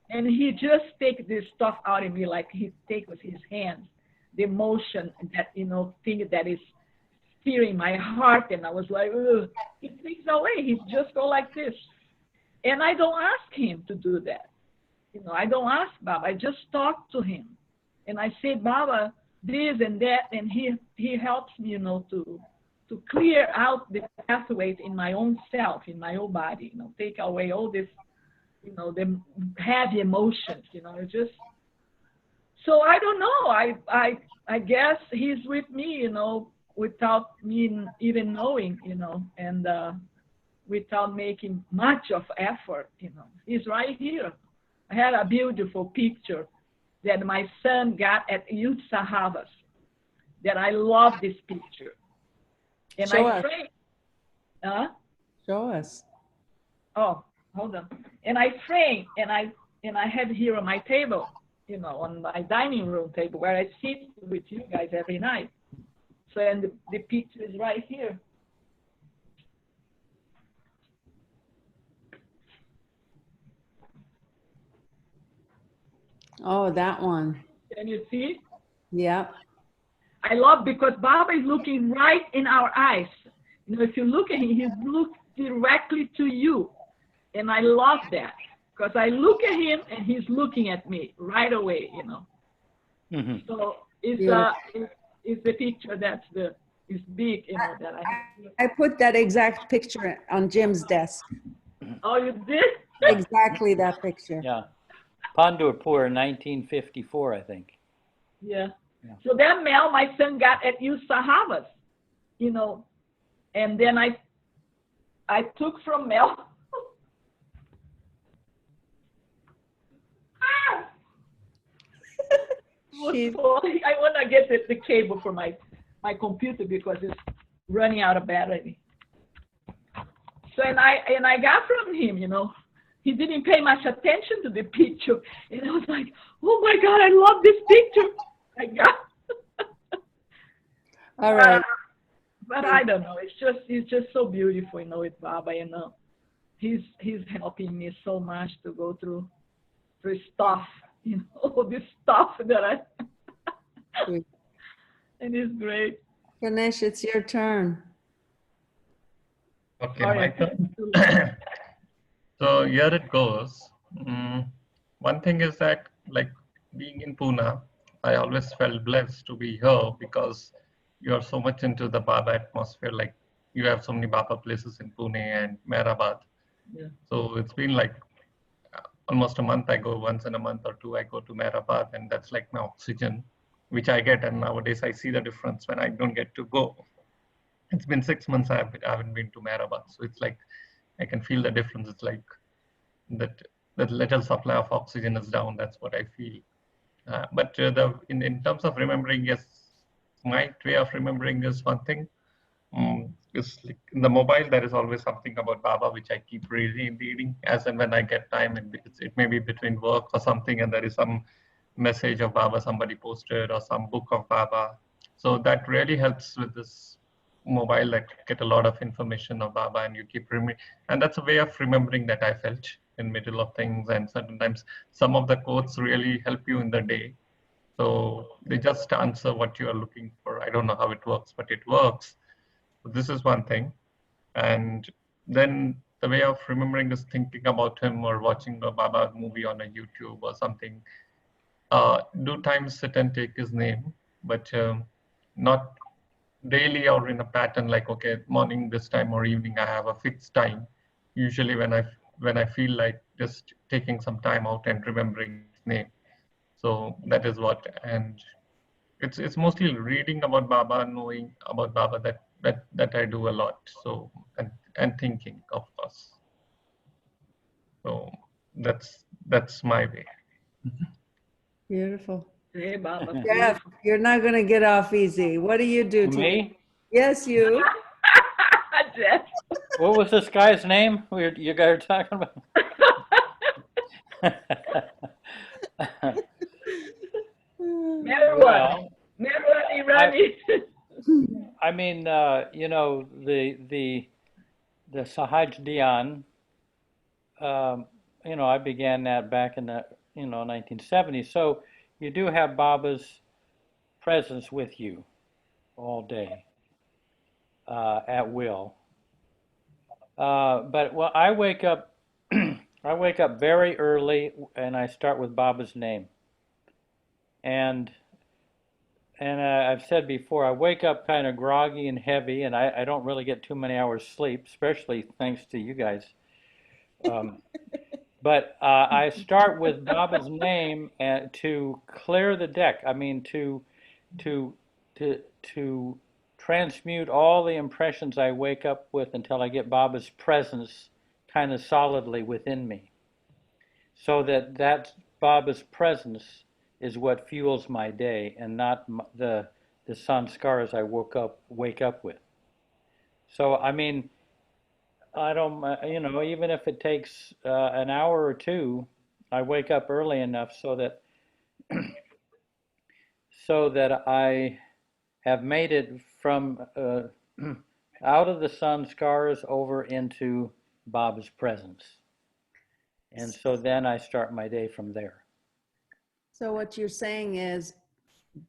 And he just take this stuff out of me, like he take with his hands, the emotion that, thing that is stirring my heart. And I was like, ugh. He takes away. He just go like this. And I don't ask him to do that. I don't ask Baba. I just talk to him. And I say, Baba, this and that. And he helps me, to clear out the pathways in my own self, in my own body, take away all this, the heavy emotions, just. So I don't know. I guess he's with me, without me even knowing, and without making much of effort, He's right here. I had a beautiful picture that my son got at Youth Sahavas, that I love this picture. And Show I us. frame. Show us. Oh, hold on. And I frame, and and I have it here on my table, you know, on my dining room table where I sit with you guys every night. So, and the picture is right here. Oh, that one. Can you see? Yeah. I love because Baba is looking right in our eyes. You know, if you look at him, he looks directly to you. And I love that because I look at him and he's looking at me right away, you know. Mm-hmm. So it's the picture it's big, you know, that I put that exact picture on Jim's desk. Oh, you did? Exactly that picture. Yeah. Pandurpur, 1954, I think. Yeah. So that mail my son got at U Sahavas, you know, and then I took from mail. I want to get the cable for my computer because it's running out of battery. So and I got from him, you know, he didn't pay much attention to the picture, and I was like, oh my God, I love this picture. I got. All right. But I don't know. It's just so beautiful, you know, with Baba. You know, he's helping me so much to go through stuff, you know, all this stuff that I. And it's great. Ganesh, it's your turn. Okay, my turn. So here it goes. One thing is that, like, being in Pune, I always felt blessed to be here because you are so much into the Baba atmosphere. Like, you have so many Baba places in Pune and Mehrabad. Yeah. So it's been like almost a month. I go once in a month or two. I go to Mehrabad, and that's like my oxygen, which I get. And nowadays I see the difference when I don't get to go. It's been 6 months I haven't been to Mehrabad, so it's like I can feel the difference. It's like that little supply of oxygen is down. That's what I feel. But in terms of remembering, yes, my way of remembering is one thing. It's like in the mobile, there is always something about Baba which I keep reading as and when I get time. And it may be between work or something, and there is some message of Baba somebody posted or some book of Baba. So that really helps with this mobile, that get a lot of information of Baba, and you keep remembering. And that's a way of remembering that I felt in middle of things. And sometimes some of the quotes really help you in the day. So they just answer what you are looking for. I don't know how it works, but it works. So this is one thing. And then the way of remembering is thinking about him or watching a Baba movie on a YouTube or something. Do times sit and take his name, but not daily or in a pattern like, okay, morning this time or evening I have a fixed time. Usually when I feel like just taking some time out and remembering his name. So that is what, and it's mostly reading about Baba, knowing about Baba that I do a lot. So and thinking, of course. So that's my way. Beautiful. Hey, Baba. Jeff, you're not going to get off easy. What do you do? Me? Yes, you. Jeff. What was this guy's name you guys are talking about? Well, I mean, you know, the Sahaj Dhyan, you know, I began that back in the, 1970s. So you do have Baba's presence with you all day, at will. But well, I wake up, I wake up very early, and I start with Baba's name. And I've said before, I wake up kind of groggy and heavy, and I don't really get too many hours sleep, especially thanks to you guys. But I start with Baba's name and to clear the deck. I mean, to transmute all the impressions I wake up with until I get Baba's presence kind of solidly within me. So that Baba's presence is what fuels my day, and not the sanskaras I wake up with. So I mean, I don't, even if it takes an hour or two I wake up early enough so that so that I have made it from out of the sun scars over into Baba's presence. And so then I start my day from there. So what you're saying is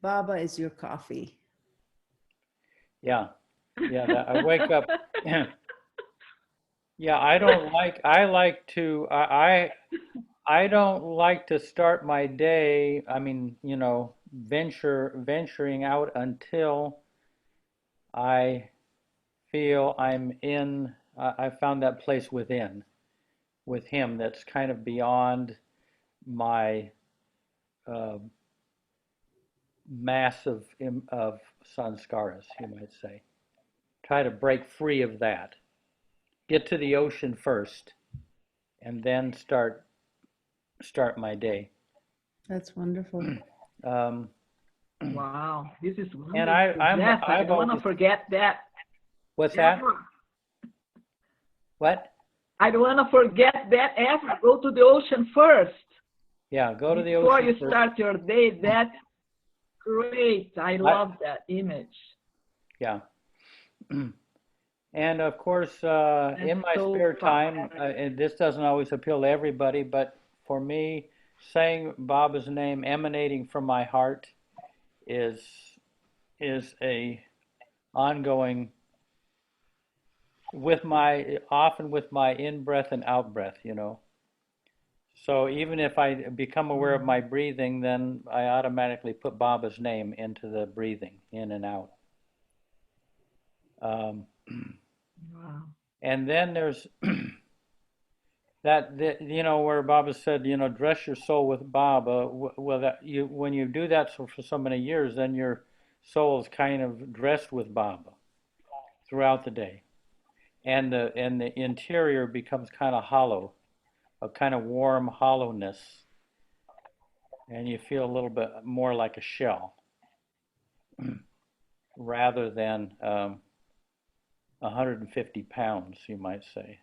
Baba is your coffee. Yeah. Yeah, I wake up. Yeah, I don't like to start my day, I mean, you know, venturing out until I feel I found that place with him that's kind of beyond my mass of sanskaras, you might say. Try to break free of that. Get to the ocean first, and then start my day. That's wonderful. Wow, this is wonderful. And Yes, I don't want to forget that. What's that? What? I don't want to forget that ever. Go to the ocean first. Yeah, go to the ocean before you first. start your day. That's great. I love that image. Yeah. And of course, in my spare time, and this doesn't always appeal to everybody, but for me, saying Baba's name emanating from my heart is a ongoing often with my in-breath and out-breath, you know. So even if I become aware of my breathing, then I automatically put Baba's name into the breathing, in and out. Wow. And then there's that you know, where Baba said, you know, dress your soul with Baba. Well, when you do that for so many years, then your soul is kind of dressed with Baba throughout the day, and the interior becomes kind of hollow, a kind of warm hollowness, and you feel a little bit more like a shell rather than 150 pounds, you might say.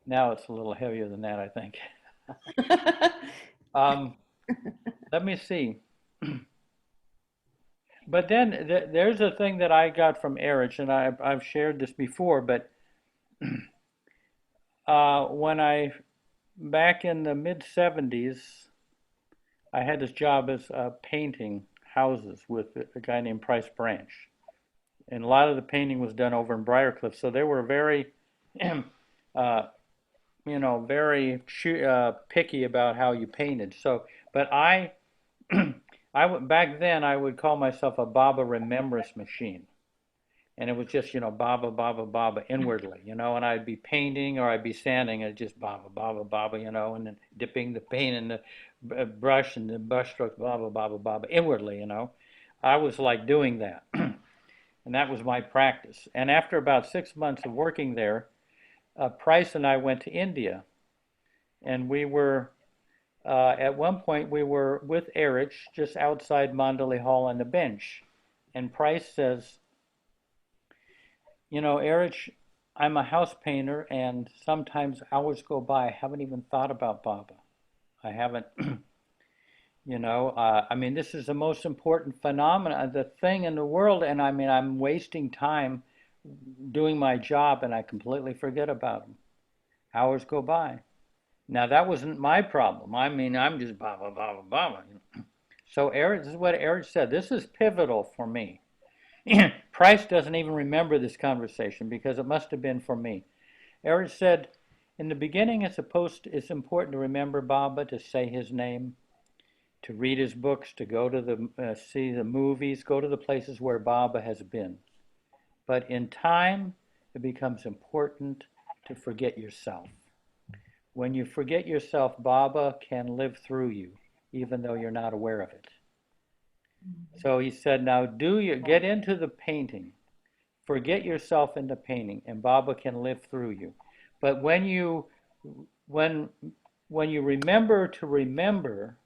Now it's a little heavier than that, I think. Let me see. But then there's a thing that I got from Erich, and I've shared this before, but when back in the mid-70s, I had this job as painting houses with a guy named Price Branch. And a lot of the painting was done over in Briarcliff, so they were very, you know, very picky about how you painted. So, but back then I would call myself a Baba remembrance machine, and it was just, you know, Baba, Baba, Baba inwardly, you know, and I'd be painting or I'd be sanding, and just Baba, Baba, Baba, you know, and then dipping the paint in the brush and the brush strokes, Baba, Baba, Baba inwardly, you know. I was like doing that. And that was my practice. And after about 6 months of working there, Price and I went to India. And we were, at one point, we were with Erich just outside Mandalay Hall on the bench. And Price says, you know, Erich, I'm a house painter, and sometimes hours go by. I haven't even thought about Baba. I haven't. You know, I mean, this is the most important phenomenon, the thing in the world, and I mean, I'm wasting time doing my job, and I completely forget about him. Hours go by. Now, that wasn't my problem. I mean, I'm just Baba, Baba, Baba. So this is what Erich said. This is pivotal for me. Price doesn't even remember this conversation because it must have been for me. Erich said, in the beginning, it's important to remember Baba, to say his name, to read his books, to go to see the movies, go to the places where Baba has been. But in time, it becomes important to forget yourself. When you forget yourself, Baba can live through you, even though you're not aware of it. So he said, now get into the painting. Forget yourself in the painting, and Baba can live through you. But when you remember to remember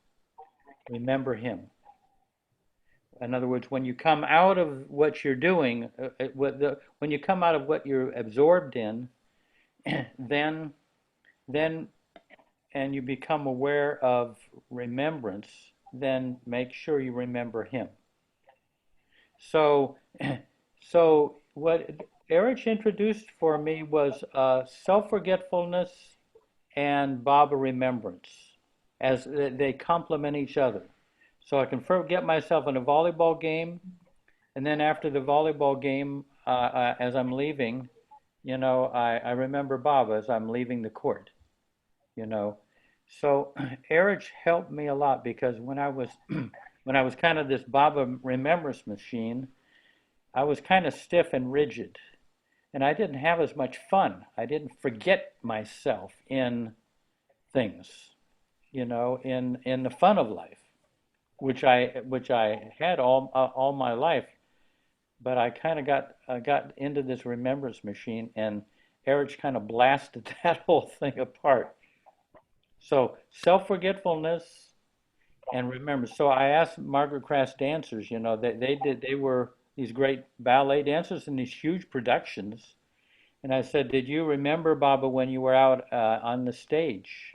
him. In other words, when you come out of what you're doing, when you come out of what you're absorbed in, then and you become aware of remembrance, then make sure you remember him. So, so what Erich introduced for me was self-forgetfulness and Baba remembrance, as they complement each other. So I can forget myself in a volleyball game, and then after the volleyball game, as I'm leaving, you know, I remember Baba as I'm leaving the court, you know. So Erich helped me a lot, because when I was when I was kind of this Baba remembrance machine, I was kind of stiff and rigid, and I didn't have as much fun. I didn't forget myself in things, you know, in the fun of life, which I had all my life. But I kind of got into this remembrance machine, and Erich kind of blasted that whole thing apart. So self-forgetfulness and remembrance. So I asked Margaret Crass dancers, you know, they were these great ballet dancers in these huge productions, and I said, did you remember Baba when you were out on the stage?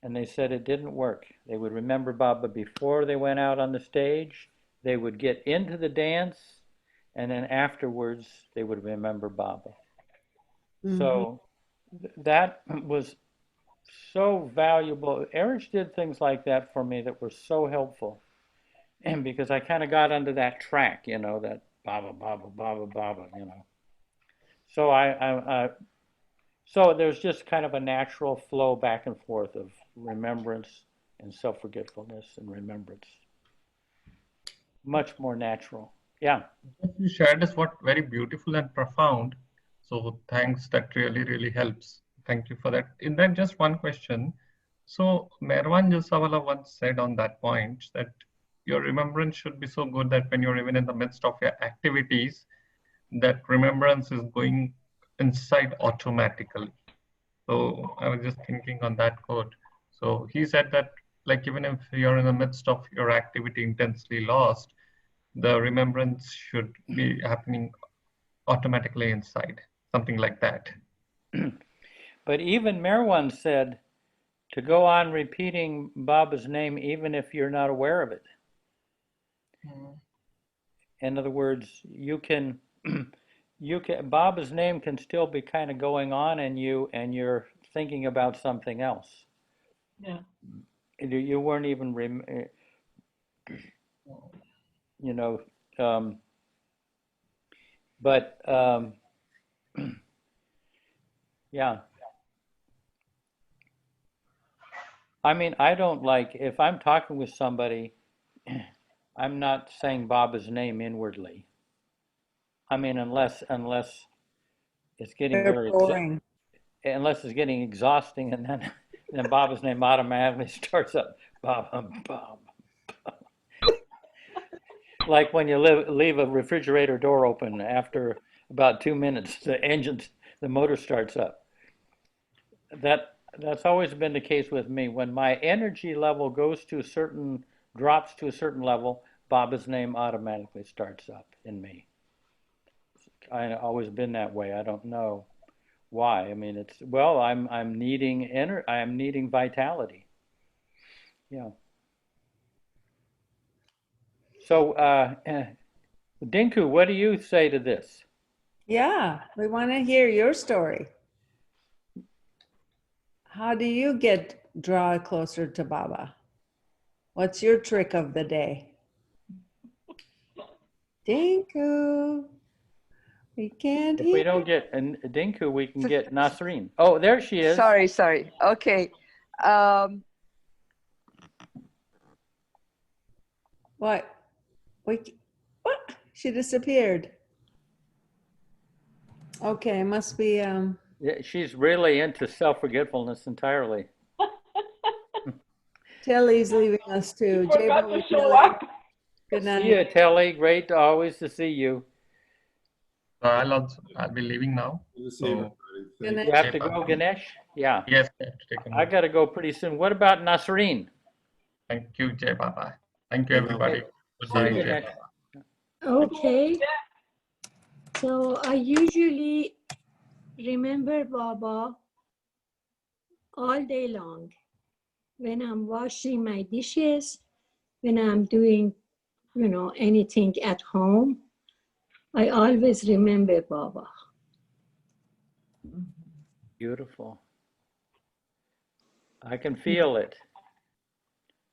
And they said it didn't work. They would remember Baba before they went out on the stage. They would get into the dance, and then afterwards they would remember Baba. Mm-hmm. So that was so valuable. Erich did things like that for me that were so helpful, and because I kind of got onto that track, you know, that Baba, Baba, Baba, Baba, you know. So so there's just kind of a natural flow back and forth of remembrance and self-forgetfulness and remembrance. Much more natural. Yeah. What you shared is what very beautiful and profound. So thanks, that really helps. Thank you for that. In that, just one question. So Merwan Jasawala once said on that point that your remembrance should be so good that when you're even in the midst of your activities, that remembrance is going inside automatically. So I was just thinking on that quote. So he said that, like, even if you're in the midst of your activity intensely lost, the remembrance should be happening automatically inside, something like that. But even Merwan said to go on repeating Baba's name even if you're not aware of it. In other words, you can Baba's name can still be kind of going on in you, and you're thinking about something else. Yeah. You weren't even you know, but yeah. I mean, I don't like, if I'm talking with somebody, I'm not saying Baba's name inwardly. I mean, unless it's getting unless it's getting exhausting, and then Baba's name automatically starts up. Baba, Baba. Like when you leave a refrigerator door open, after about 2 minutes, the motor starts up. That's always been the case with me. When my energy level drops to a certain level, Baba's name automatically starts up in me. I've always been that way. I don't know why. I mean, I'm needing vitality. Yeah. So, Dinku, what do you say to this? Yeah, we want to hear your story. How do you draw closer to Baba? What's your trick of the day? Dinku. We can't hear. If we don't get Dinku, we can get Nasreen. Oh, there she is. Sorry. Okay. What? What? She disappeared. Okay, must be. Yeah, she's really into self-forgetfulness entirely. Telly's leaving us too. She forgot to show up. Good night. See you, Telly. Great always to see you. I'll be leaving now. So, you have to go, Ganesh? Yeah. Yes, I have to take a I got to go pretty soon. What about Nasreen? Thank you, Jai Baba. Thank you, everybody. Good night, Jai Baba. Okay. So I usually remember Baba all day long. When I'm washing my dishes, when I'm doing, anything at home, I always remember Baba. Beautiful. I can feel it.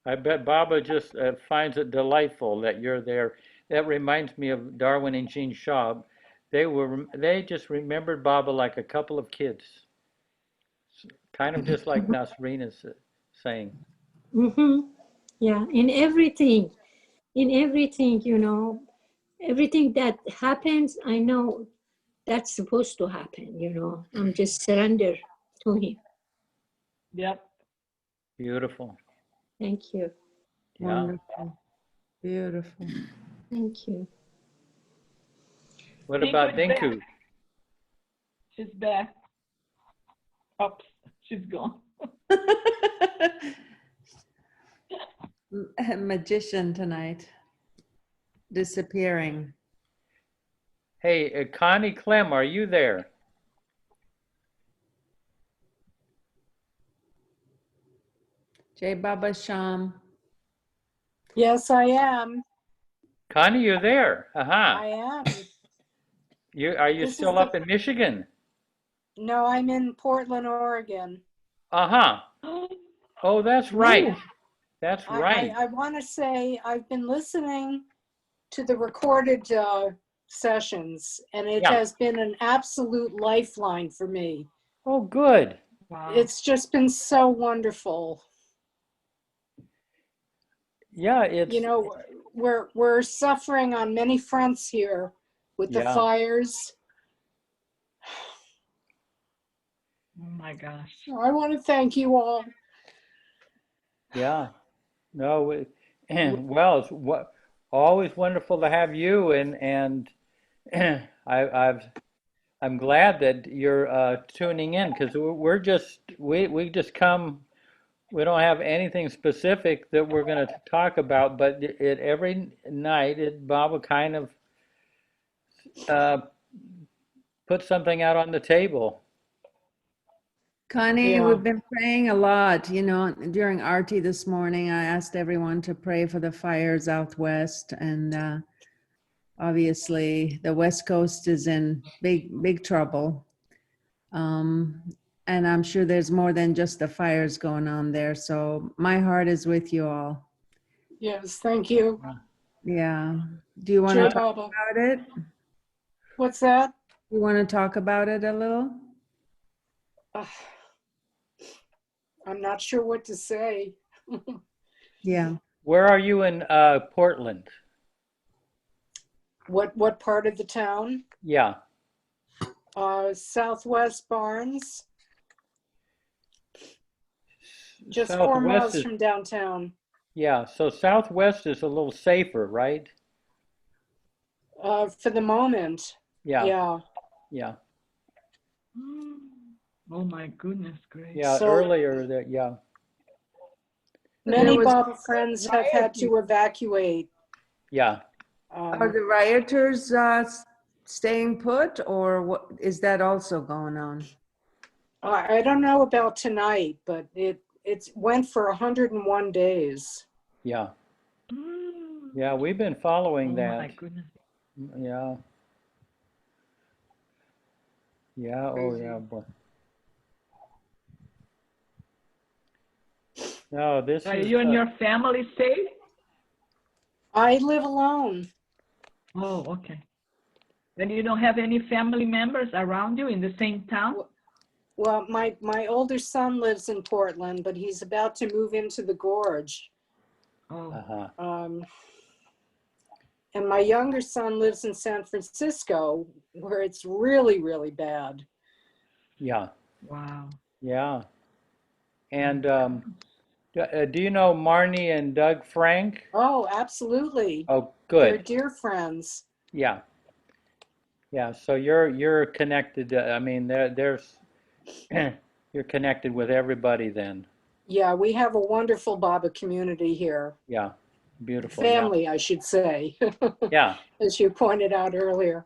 I bet Baba just finds it delightful that you're there. That reminds me of Darwin and Jean Shaw. They just remembered Baba like a couple of kids, kind of just like Nasreen is saying. Mm-hmm. Yeah, in everything, everything that happens, I know that's supposed to happen. I'm just surrender to him. Yep. Beautiful. Thank you. Yeah. Wonderful. Beautiful. Thank you. What about Dinku's back. Dinku? She's back. Oops, she's gone. Magician tonight. Disappearing. Hey, Connie Clem, are you there? Jai Baba Sham. Yes, I am. Connie, you're there. I am. Are you This still is up in Michigan? No, I'm in Portland, Oregon. Oh, that's right. That's right. I want to say I've been listening to the recorded sessions, and it has been an absolute lifeline for me. Oh, good. Wow. It's just been so wonderful. Yeah, it's we're suffering on many fronts here with the fires. Oh my gosh. I want to thank you all. Yeah. No, well, it's always wonderful to have you, and I'm glad that you're tuning in, because we just come. We don't have anything specific that we're going to talk about, but every night Baba kind of put something out on the table. Connie, we've been praying a lot. During Arti this morning, I asked everyone to pray for the fires out west. And obviously, the West Coast is in big trouble. And I'm sure there's more than just the fires going on there. So my heart is with you all. Yes, thank you. Yeah. Do you want to talk about it? What's that? You want to talk about it a little? I'm not sure what to say. Yeah. Where are you in Portland? What part of the town? Yeah. Southwest Barnes. Just Southwest 4 miles from downtown. Yeah, so Southwest is a little safer, right? For the moment. Yeah. Oh my goodness gracious. Yeah, earlier that, Many Baba friends have had to evacuate. Yeah. Are the rioters staying put, or what is that also going on? I don't know about tonight, but it went for 101 days. Yeah. Yeah, we've been following that. Oh my goodness. Yeah. Yeah, oh yeah, boy. No, this Are is... you and your family safe? I live alone. Oh, okay. Then you don't have any family members around you in the same town? Well, my older son lives in Portland, but he's about to move into the Gorge. Oh. And my younger son lives in San Francisco, where it's really, really bad. Yeah. Wow. Yeah. And do you know Marnie and Doug Frank? Oh, absolutely. Oh, good. They're dear friends. Yeah. Yeah, so you're connected. I mean, there's you're connected with everybody then. Yeah, we have a wonderful Baba community here. Yeah, beautiful. Family, I should say. Yeah. As you pointed out earlier.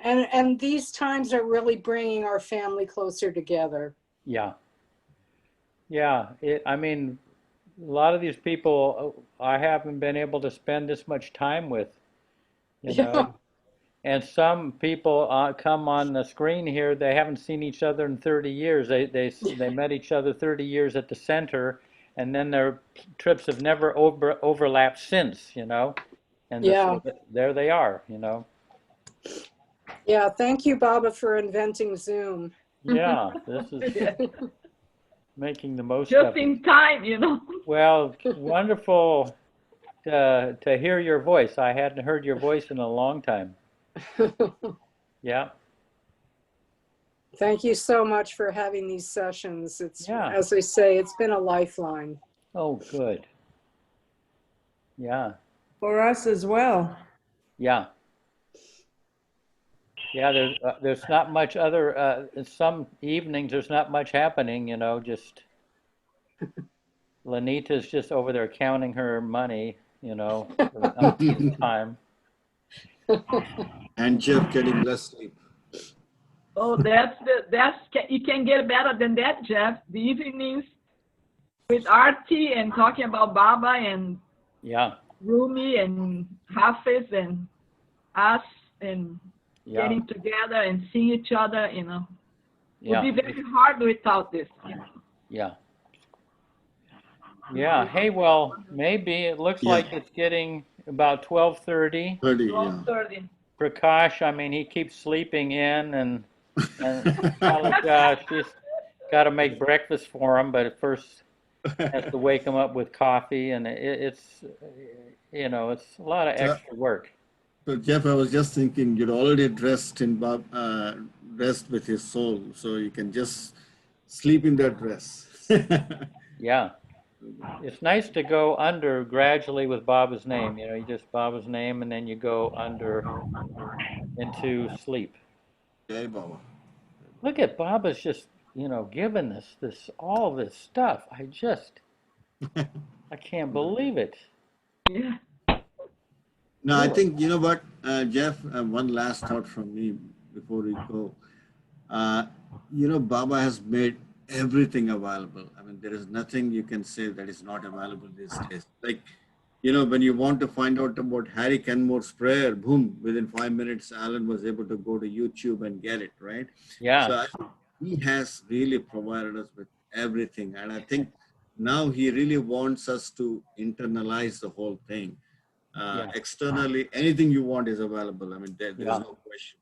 And these times are really bringing our family closer together. Yeah. Yeah. I mean, a lot of these people I haven't been able to spend this much time with, you know. And some people come on the screen here, they haven't seen each other in 30 years. They met each other 30 years at the center, and then their trips have never overlapped since, you know. And Yeah. there they are, you know. Yeah, thank you, Baba, for inventing Zoom. Yeah, this is making the most Just of it. in time, you know. Well, wonderful to hear your voice. I hadn't heard your voice in a long time. Yeah. Thank you so much for having these sessions. It's, Yeah. as I say, it's been a lifeline. Oh, good. Yeah. For us as well. Yeah. Yeah, there's not much other, some evenings there's not much happening, you know, just Lanita's just over there counting her money, you know, for the umpteenth time. And Jeff getting less sleep. Oh, you can get better than that, Jeff. The evenings with Arti and talking about Baba and Yeah. Rumi and Hafiz and us and Yeah. getting together and seeing each other, you know. It Yeah. would be very hard without this. You know. Yeah. Yeah. Hey, well, maybe it looks like it's getting about 12:30. 30, yeah. 12:30. Prakash, I mean, he keeps sleeping in, and she's got to make breakfast for him, but at first has to wake him up with coffee, and it's, you know, it's a lot of extra work. So Jeff, I was just thinking you're already dressed in dressed with his soul, so you can just sleep in that dress. Yeah. It's nice to go under gradually with Baba's name. You know, you just Baba's name, and then you go under into sleep. Jai Baba. Look at Baba's just, you know, giving this all this stuff. I can't believe it. Yeah. No, I think, you know what, Jeff, one last thought from me before we go. You know, Baba has made everything available. I mean, there is nothing you can say that is not available these days. Like, you know, when you want to find out about Harry Kenmore's prayer, boom, within 5 minutes, Alan was able to go to YouTube and get it, right? Yeah. So I think he has really provided us with everything. And I think now he really wants us to internalize the whole thing. Externally, anything you want is available. I mean, there's no question.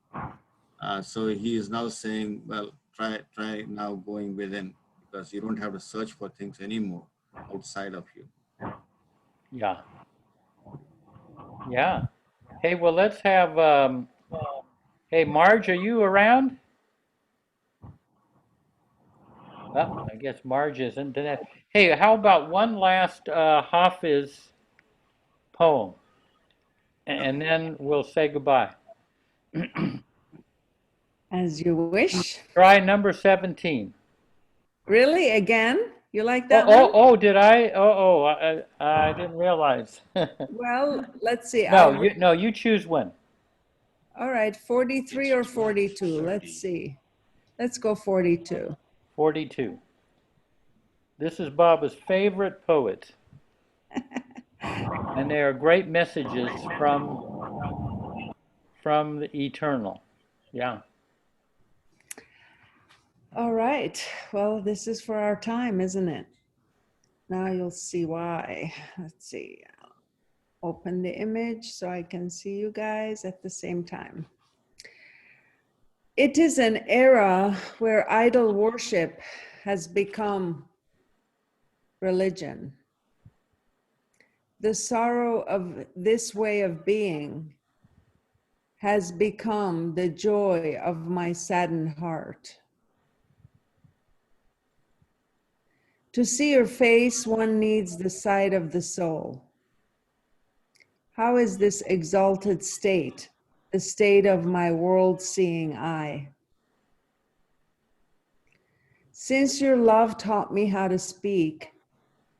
So he is now saying, well, try now going within, because you don't have to search for things anymore outside of you. Yeah. Yeah. Hey, well, let's have, hey, Marge, are you around? Oh, I guess Marge isn't. Hey, how about one last Hafiz poem? And then we'll say goodbye. As you wish. Try number 17. Really? Again? You like that one? Oh, did I? I didn't realize. Well, let's see. No, you choose one. All right, 43 or 42. Let's see. Let's go 42. 42. This is Baba's favorite poet. And they are great messages from the eternal. Yeah. All right. Well, this is for our time, isn't it? Now you'll see why. Let's see. I'll open the image so I can see you guys at the same time. It is an era where idol worship has become religion. The sorrow of this way of being has become the joy of my saddened heart. To see your face, one needs the sight of the soul. How is this exalted state, the state of my world-seeing eye? Since your love taught me how to speak,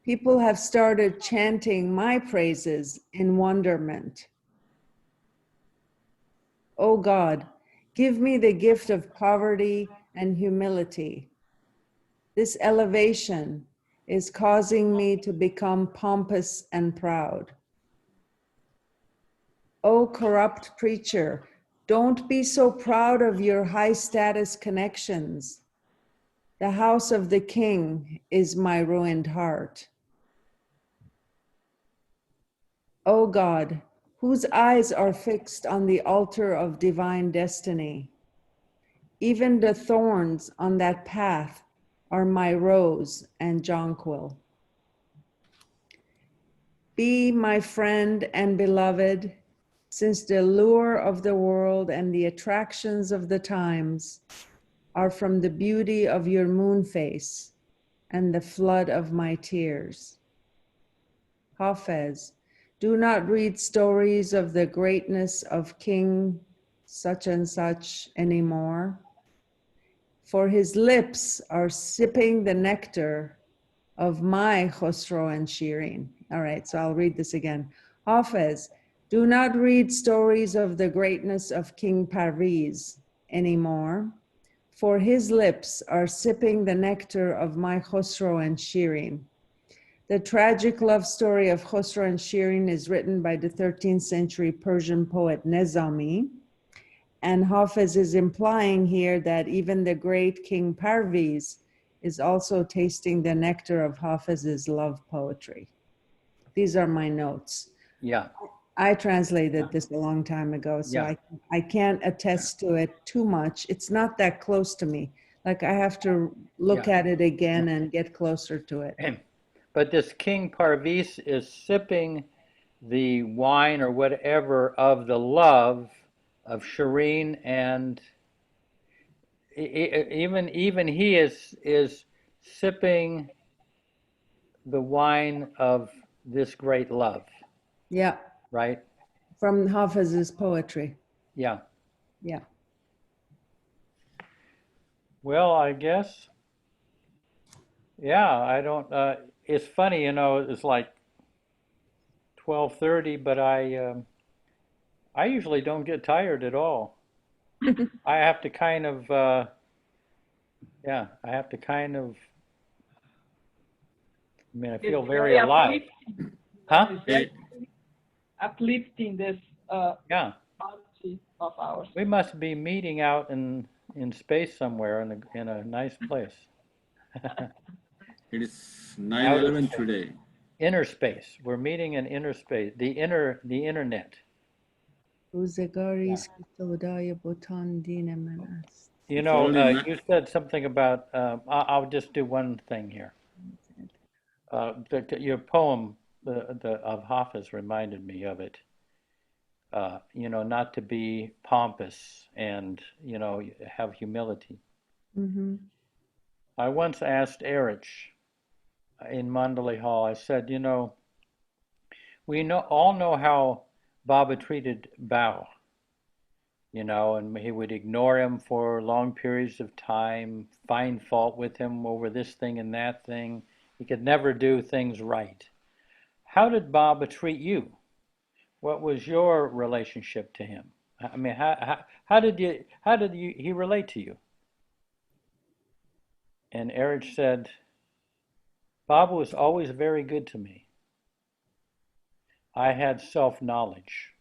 people have started chanting my praises in wonderment. Oh God, Give me the gift of poverty and humility. This elevation is causing me to become pompous and proud. O corrupt preacher, don't be so proud of your high status connections. The house of the king is my ruined heart. O God, whose eyes are fixed on the altar of divine destiny. Even the thorns on that path are my rose and jonquil. Be my friend and beloved, since the lure of the world and the attractions of the times are from the beauty of your moon face and the flood of my tears. Hafez, do not read stories of the greatness of King such and such anymore, for his lips are sipping the nectar of my Khosrow and Shirin. All right, so I'll read this again. Hafez, do not read stories of the greatness of King Parviz anymore, for his lips are sipping the nectar of my Khosrow and Shirin. The tragic love story of Khosrow and Shirin is written by the 13th century Persian poet Nizami, and Hafez is implying here that even the great King Parviz is also tasting the nectar of Hafez's love poetry. These are my notes. Yeah. I translated this a long time ago, so Yeah. I can't attest to it too much. It's not that close to me. Like I have to look Yeah. at it again and get closer to it. But this King Parviz is sipping the wine or whatever of the love of Shireen, and even he is sipping the wine of this great love, Yeah, right? from Hafez's poetry. Yeah. Yeah. Well, I guess, yeah, I don't, it's funny, you know, it's like 12:30, but I usually don't get tired at all. I have to kind of, yeah, I have to kind of, I mean, I feel It's very alive. uplifting. Huh? It's very uplifting this Yeah. party of ours. We must be meeting out in space somewhere in a nice place. It is Out of 9/11 space. today. Inner space. We're meeting in inner space, the internet. روزگاری سودای بتان دین من است. You It's know, already you said something about, I'll just do one thing here. Your poem of Hafez reminded me of it. You know, not to be pompous and, you know, have humility. Mm-hmm. I once asked Erich in Mandalay Hall, I said, you know, we all know how Baba treated Bao, you know, and he would ignore him for long periods of time, find fault with him over this thing and that thing. He could never do things right. How did Baba treat you? What was your relationship to him? I mean, how did he relate to you? And Erich said, Baba was always very good to me. I had self-knowledge.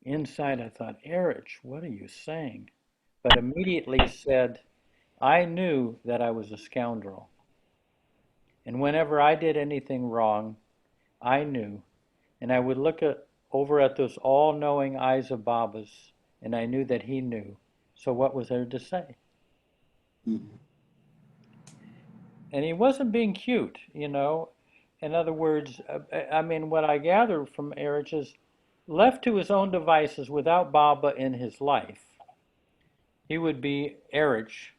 Inside I thought, Erich, what are you saying? But immediately said, I knew that I was a scoundrel. And whenever I did anything wrong, I knew. And I would look over at those all-knowing eyes of Baba's, and I knew that he knew. So what was there to say? Mm-hmm. And he wasn't being cute, you know. In other words, I mean, what I gather from Erich is, left to his own devices without Baba in his life, he would be Erich,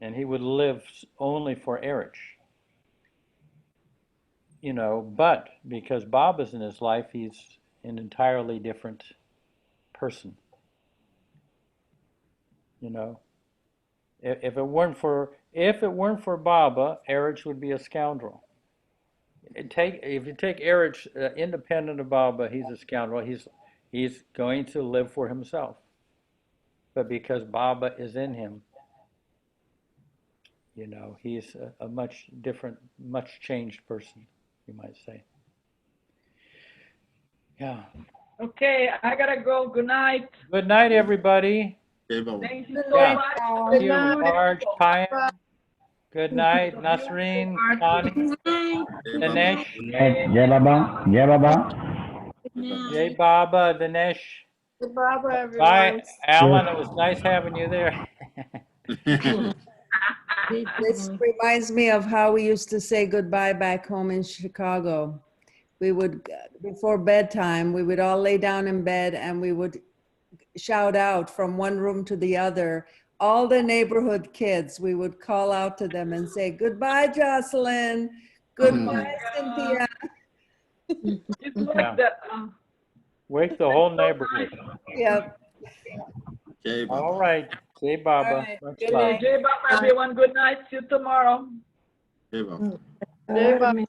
and he would live only for Erich. You know, but because Baba's in his life, he's an entirely different person. You know, if it weren't for Baba, Erich would be a scoundrel. If you take Erich independent of Baba, he's a scoundrel. He's going to live for himself. but because Baba is in him. You know, he's a much different, much changed person, you might say. Yeah. Okay, I gotta go. Good night. Good night, everybody. Thank you so Yeah. much. Thank you, Marge, Payam. Good night, Nasreen, Connie, Dinesh. Jai Baba. Jai Baba. Jai Baba, Dinesh. Good Baba, Bye, everyone. Alan. It was nice having you there. This reminds me of how we used to say goodbye back home in Chicago. We would, before bedtime, we would all lay down in bed and we would shout out from one room to the other. All the neighborhood kids, we would call out to them and say, goodbye, Jocelyn. Goodbye, Cynthia. It's like that. Wake the whole neighborhood. Yep. All right. Jai Baba. All right. Much Good love. night. Jai Baba, everyone. Good night. See you tomorrow. Jai Baba. Jai Baba.